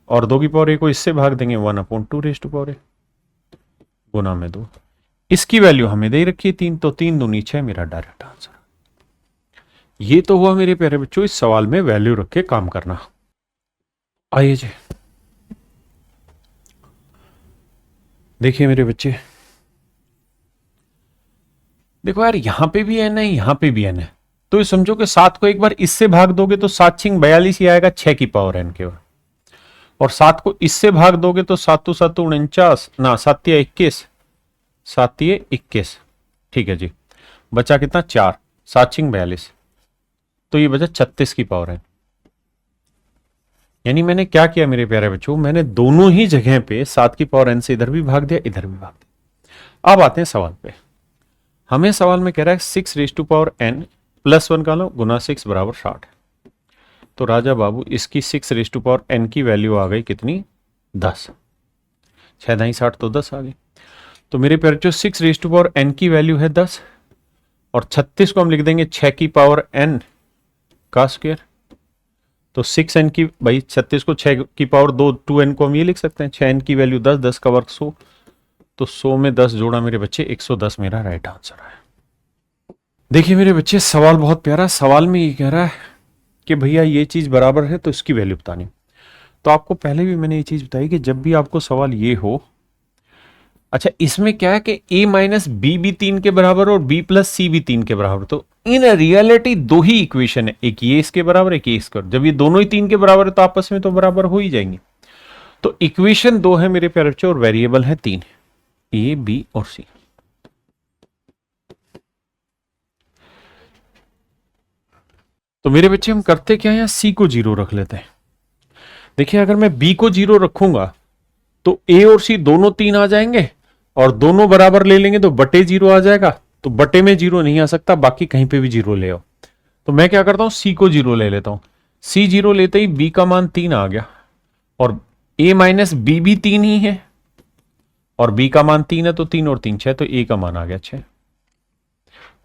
और 2 को इससे भाग देंगे 1/2 गुना में 2। इसकी वैल्यू हमें दे रखी है 3, तो 3 दूनी 6 मेरा डायरेक्ट आंसर। ये तो हुआ मेरे प्यारे बच्चों इस सवाल में वैल्यू रख के काम करना। आइए जी देखिए मेरे बच्चे, देखो यार यहां पे भी n है, यहां पे भी n है, तो ये समझो कि 7 को एक बार इससे भाग दोगे तो 7 × 42 ही आएगा 6 की पावर n के, और 7 को इससे भाग दोगे तो 7 × 7 = 49 ना, 7 × 21, 7 × 21, ठीक है जी। बचा कितना 4, 7 × 42, तो ये बचा 36 की पावर n। यानी मैंने क्या किया मेरे प्यारे बच्चों, मैंने दोनों ही जगह पे 7 की पावर n से इधर भी भाग दिया, इधर भी भाग दिया। अब आते हैं सवाल पे। हमें सवाल में कह रहा है 6n + 1 का लो गुना 6 बराबर 60। तो राजा बाबू इसकी 6n की वैल्यू आ गई कितनी, 10। 6 दाई 60 तो 10 आ गई। तो मेरे प्यारे बच्चों 6n की वैल्यू है 10, और 36 को हम लिख देंगे 6 की पावर n का स्क्वायर। तो 6n की, भाई 36 को 6 की पावर 2n को हम ये लिख सकते हैं, 6n की वैल्यू 10, 10 का वर्ग 100, तो 100 में 10 जोड़ा मेरे बच्चे 110 मेरा राइट आंसर है। देखिए मेरे बच्चे सवाल बहुत प्यारा, सवाल में ये कह रहा है कि भैया ये चीज बराबर है तो इसकी वैल्यू बतानी। तो आपको पहले भी मैंने ये चीज बताई कि जब भी आपको सवाल ये हो, अच्छा इसमें क्या है कि a माइनस बी भी 3 के बराबर और b प्लस सी भी 3 के बराबर, तो इन रियलिटी 2 ही इक्वेशन है, एक ये इसके बराबर, एक ये इसके। जब ये दोनों ही 3 के बराबर है तो आपस में तो बराबर हो ही जाएंगे। तो इक्वेशन 2 है मेरे प्यारे बच्चों और वेरिएबल है 3, ए बी और सी। तो मेरे बच्चे हम करते क्या है, यहां सी को 0 रख लेते हैं। देखिए अगर मैं बी को 0 रखूंगा तो ए और सी दोनों 3 आ जाएंगे, और दोनों बराबर ले लेंगे तो बटे 0 आ जाएगा। तो बटे में 0 नहीं आ सकता, बाकी कहीं पे भी 0 ले आओ। तो मैं क्या करता हूं, सी को 0 ले लेता हूं। सी 0 लेते ही बी का मान 3 आ गया, और ए माइनस बी भी 3 ही है, और बी का मान 3 है तो 3 और 3 6, तो ए का मान आ गया 6।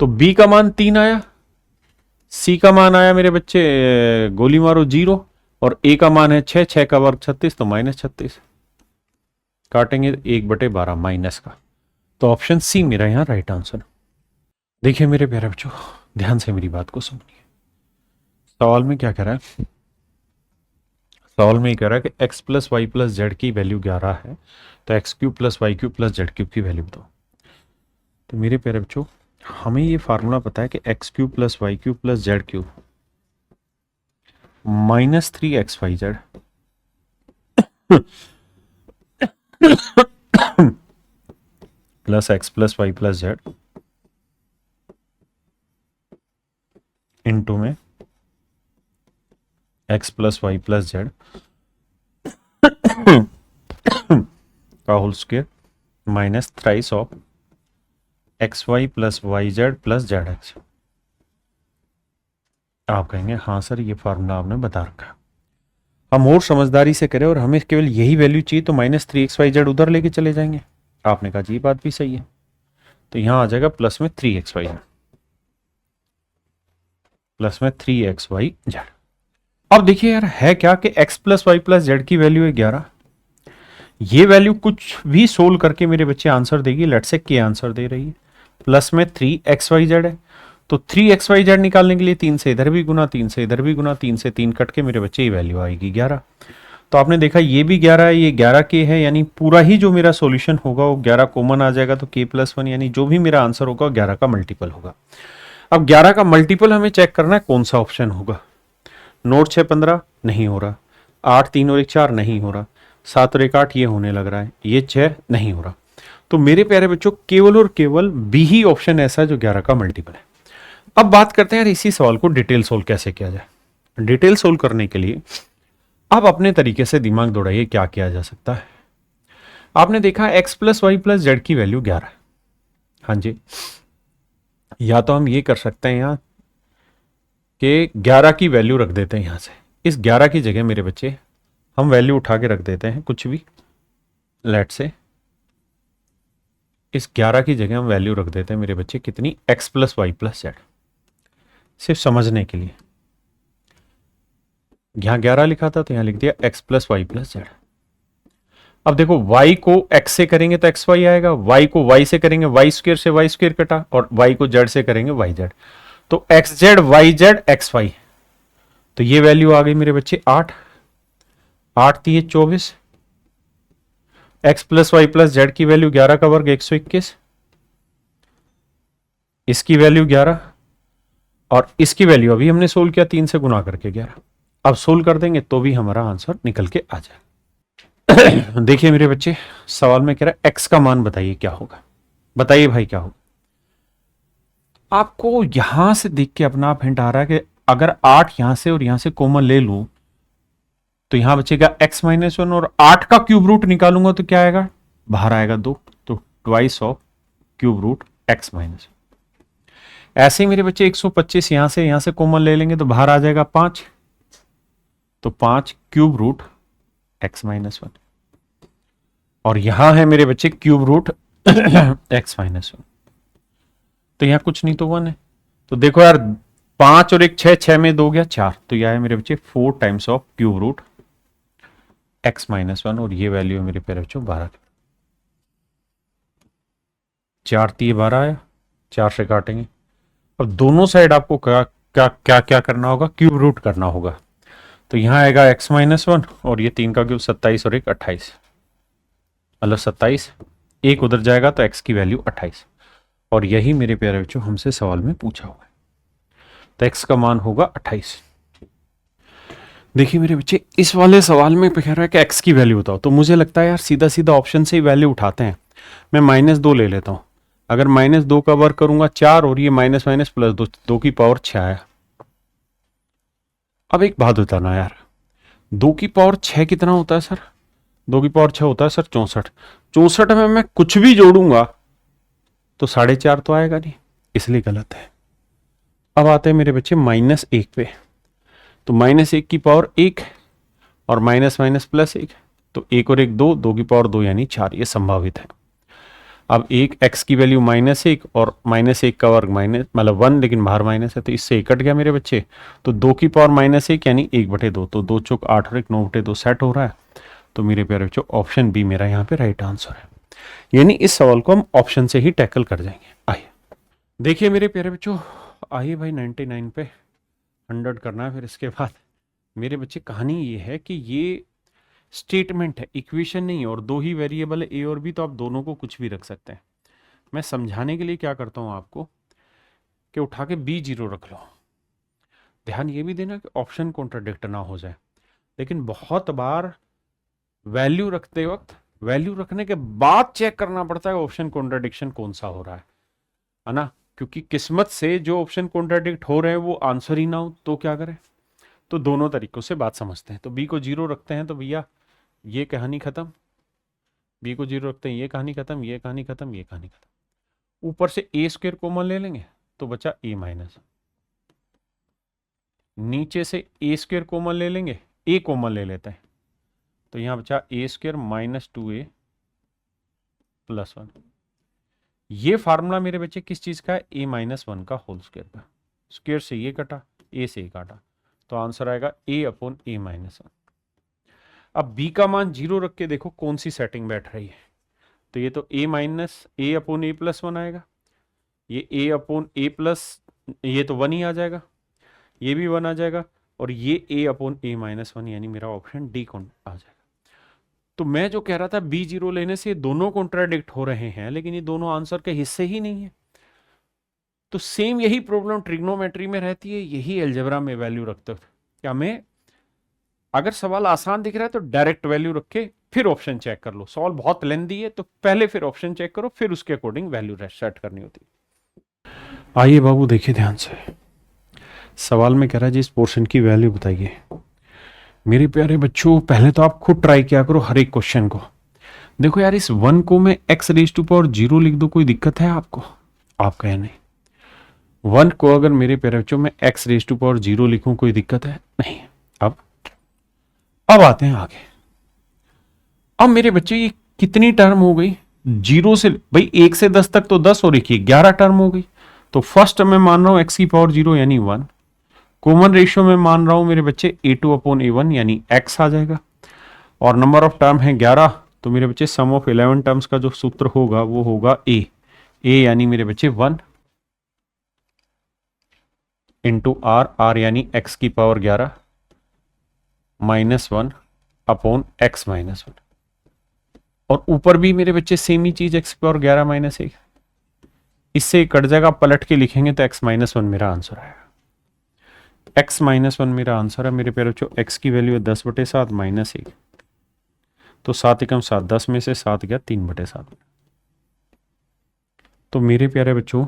तो बी का मान 3 आया, सी का मान आया मेरे बच्चे गोली मारो 0, और ए का मान है 6, 6 का वर्ग 36, तो -36। काटेंगे 1/12 माइनस का। तो ऑप्शन सी मेरा यहां राइट आंसर। देखिए मेरे प्यारे बच्चों, ध्यान से मेरी बात को सुनिए। सवाल में क्या कह रहा है, सवाल में ये कह रहा है कि x plus Y plus Z की वैल्यू 11 है, तो X cube plus Y cube plus Z cube की वैल्यू बताओ। तो मेरे प्यारे बच्चों, हमें ये फार्मूला पता है कि X cube plus Y cube plus Z cube -3xyz plus X plus Y plus Z into में X plus Y plus Z का whole square minus thrice of X Y plus Y Z plus Z X. आप कहेंगे हाँ सर ये फार्मूला आपने बता रखा है, हम और समझदारी से करें और हमें केवल यही वैल्यू चाहिए तो -3xyz उधर लेके चले जाएंगे। आपने कहा जी ये बात भी सही है, तो यहां आ जाएगा प्लस में 3xyz, प्लस में 3xyz। अब देखिए यार है क्या कि x plus Y plus Z की वैल्यू है 11, ये वैल्यू कुछ भी सोल्व करके मेरे बच्चे आंसर देगी। लेट्स से के आंसर दे रही है, प्लस में 3xyz है, तो 3xyz निकालने के लिए 3 से इधर भी गुना, 3 से इधर भी गुना, 3 से 3 कट के मेरे बच्चे ये वैल्यू आएगी 11। तो आपने देखा ये भी 11 है, ये 11 के है, यानी पूरा ही जो मेरा सॉल्यूशन होगा वो 11 कॉमन आ जाएगा, तो k+1 यानी जो भी मेरा आंसर होगा 11 का मल्टीपल होगा। अब 11 का मल्टीपल हमें चेक करना है कौन सा ऑप्शन होगा। नोट 6 15 नहीं हो रहा, 8 3 और 1 4 नहीं हो रहा, 7 और 1 8 ये होने लग रहा है, ये 6 नहीं हो रहा। तो मेरे प्यारे बच्चों केवल और केवल बी ही ऑप्शन ऐसा है जो 11 का मल्टीपल है। अब बात करते हैं यार इसी सवाल को डिटेल सोल्व कैसे किया जाए। डिटेल सोल्व करने के लिए आप अपने तरीके से दिमाग दौड़ाइए क्या किया जा सकता है। आपने देखा x plus Y plus Z की वैल्यू 11 है, हाँ जी, या तो हम ये कर सकते हैं यहां कि 11 की वैल्यू रख देते हैं यहां से, इस 11 की जगह मेरे बच्चे हम वैल्यू उठा के रख देते हैं कुछ भी। लेट से इस 11 की जगह हम वैल्यू रख देते हैं मेरे बच्चे कितनी, x plus Y plus Z, सिर्फ समझने के लिए। यहां 11 लिखा था तो यहां लिख दिया x plus Y plus Z. अब देखो y को x से करेंगे तो xy आएगा, y को y से करेंगे y स्क्वायर से y स्क्वायर कटा, और y को z से करेंगे yz, तो xz yz xy। तो ये वैल्यू आ गई मेरे बच्चे 8, 8 3 24, x plus Y plus Z की वैल्यू 11 का वर्ग 121, इसकी वैल्यू 11, और इसकी वैल्यू अभी हमने सोल्व किया 3 से गुना करके 11। अब सोल्व कर देंगे तो भी हमारा आंसर निकल के आ जाए। देखिए मेरे बच्चे सवाल में कह रहा है x का मान बताइए क्या होगा, बताइए भाई क्या होगा। आपको यहां से देख के अपना आप हिंट आ रहा है कि अगर 8 यहां से और यहां से कॉमन ले लूं तो यहां बचेगा x-1, और 8 का क्यूब रूट निकालूंगा तो क्या आएगा, बाहर आएगा 2, तो twice of cube root x-1। ऐसे ही मेरे बच्चे 125 यहां से कॉमन ले लेंगे तो बाहर आ जाएगा 5, तो 5 क्यूब रूट x-1, और यहां है मेरे बच्चे क्यूब रूट x-1, तो यहां कुछ नहीं तो 1 है। तो देखो यार 5 और 1 6, 6 में 2 गया 4, तो यह है मेरे बच्चे 4 times of cube root x-1, और ये वैल्यू है मेरे प्यारे बच्चों 12। 4 3 12 आया, 4 से काटेंगे। अब दोनों साइड आपको क्या क्या क्या क्या करना होगा, क्यूब रूट करना होगा। तो यहां आएगा x-1, और ये 3 का क्यूब 27 और 1 28, मतलब 27, एक उधर जाएगा तो x की वैल्यू 28, और यही मेरे प्यारे बच्चों हमसे सवाल में पूछा हुआ है। तो x का मान होगा 28। देखिए मेरे बच्चे, इस वाले सवाल में कह रहा है कि एक्स की वैल्यू बताओ, तो मुझे लगता है यार सीधा सीधा ऑप्शन से ही वैल्यू उठाते हैं। मैं -2 ले लेता हूँ। अगर -2 का वर्ग करूंगा 4 और ये माइनस माइनस प्लस 2, 2 की पावर 6 आया। अब एक बात बताना यार, 2 की पावर 6 कितना होता है सर? 2 की पावर 6 होता है सर 64। 64 में मैं कुछ भी जोड़ूंगा तो 4.5 तो आएगा नहीं, इसलिए गलत है। अब आते हैं मेरे बच्चे -1 पे। तो -1 की पावर 1 और माइनस माइनस प्लस 1, तो 1 और 1 2, 2 की पावर 2 यानी 4, ये संभावित है। अब एक x की वैल्यू -1 और -1 का वर्ग माइनस मतलब 1, लेकिन बाहर माइनस है तो इससे 1 कट गया मेरे बच्चे। तो 2 की पावर -1 यानी 1/2, तो 2 चौक 8 और 1 9/2 सेट हो रहा है। तो मेरे प्यारे बच्चों ऑप्शन बी मेरा यहाँ पे राइट आंसर है। यानी इस सवाल को हम ऑप्शन से ही टैकल कर जाएंगे। आइए देखिए मेरे प्यारे बच्चों, आइए भाई 99 पे 100 करना है। फिर इसके बाद मेरे बच्चे कहानी ये है कि ये स्टेटमेंट है, इक्वेशन नहीं है, और दो ही वेरिएबल है ए और बी, तो आप दोनों को कुछ भी रख सकते हैं। मैं समझाने के लिए क्या करता हूं आपको कि उठा के बी 0 रख लो। ध्यान ये भी देना कि ऑप्शन कॉन्ट्राडिक्ट ना हो जाए, लेकिन बहुत बार वैल्यू रखते वक्त वैल्यू रखने के बाद चेक करना पड़ता है ऑप्शन कॉन्ट्राडिक्शन कौन सा हो रहा है ना, क्योंकि किस्मत से जो ऑप्शन कॉन्ट्राडिक्ट हो रहे हैं वो आंसर ही ना हो तो क्या करें। तो दोनों तरीकों से बात समझते हैं। तो बी को 0 रखते हैं तो भैया ये कहानी खत्म, बी को 0 रखते हैं ये कहानी खत्म, ये कहानी खत्म, ये कहानी खत्म। ऊपर से ए स्क्वायर कॉमन ले लेंगे तो बचा ए माइनस, नीचे से ए स्क्वायर कॉमन ले लेंगे, ए कॉमन ले लेते हैं तो यहां बचा ए स्क्वायर -2a + 1। ये फार्मूला मेरे बच्चे किस चीज का है? a-1 का होल स्क्वायर का। स्क्वायर से ये कटा, ए से काटा, तो आंसर आएगा a/a-1। अब b का मान 0 रख के देखो कौन सी सेटिंग बैठ रही है। तो ये तो a-a/a+1 आएगा, ये a/a+, ये तो 1 ही आ जाएगा, ये भी 1 आ जाएगा, और ये a/a-1 यानी मेरा ऑप्शन डी कौन आ जाएगा। तो मैं जो कह रहा था b0 लेने से दोनों कॉन्ट्राडिक्ट हो रहे हैं, लेकिन ये दोनों आंसर के हिस्से ही नहीं है। तो सेम यही प्रॉब्लम ट्रिग्नोमेट्री में रहती है, यही अलजेब्रा में वैल्यू रखते हो। क्या मैं अगर सवाल आसान दिख रहा है तो डायरेक्ट वैल्यू रख के फिर ऑप्शन चेक कर लो। सवाल बहुत लेंदी है तो पहले फिर ऑप्शन चेक करो, फिर उसके अकॉर्डिंग वैल्यू सेट करनी होती है। आइए बाबू देखिए ध्यान से, सवाल में कह रहा है जी इस पोर्शन की वैल्यू बताइए। मेरे प्यारे बच्चों पहले तो आप खुद ट्राई किया करो हर एक क्वेश्चन को। देखो यार इस 1 को मैं x⁻0 लिख दूं, कोई दिक्कत है आपको? आप कहें नहीं। 1 को अगर मेरे प्यारे बच्चों में x⁻0 लिखूं कोई दिक्कत है? नहीं। अब आते हैं आगे। अब मेरे बच्चे ये कितनी टर्म हो गई? 0 से भाई 1 से 10 तक तो 10 और 1 11 टर्म हो गई। तो फर्स्ट में मान रहा हूं x⁻0 यानी 1, कॉमन रेशियो में मान रहा हूं मेरे बच्चे a2/a1 यानी x आ जाएगा, और नंबर ऑफ टर्म है 11। तो मेरे बच्चे सम ऑफ 11 टर्म्स का जो सूत्र होगा वो होगा a यानी मेरे बच्चे 1 इंटू r यानी x की पावर 11 -1/x-1, और ऊपर भी मेरे बच्चे सेम ही चीज x की पावर 11 -1, इससे कट जाएगा, पलट के लिखेंगे तो x-1 मेरा आंसर आएगा। x-1 मेरा आंसर है मेरे प्यारे बच्चों। x की वैल्यू है 10/7 -1, तो 7 एकम 7, 10 में से 7 गया 3/7। तो मेरे प्यारे बच्चों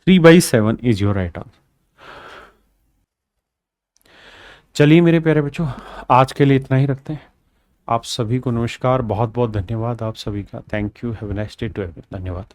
3/7 इज योर राइट आंसर। चलिए मेरे प्यारे बच्चों आज के लिए इतना ही रखते हैं। आप सभी को नमस्कार, बहुत बहुत धन्यवाद आप सभी का। Thank you, have a nice day to everyone. धन्यवाद।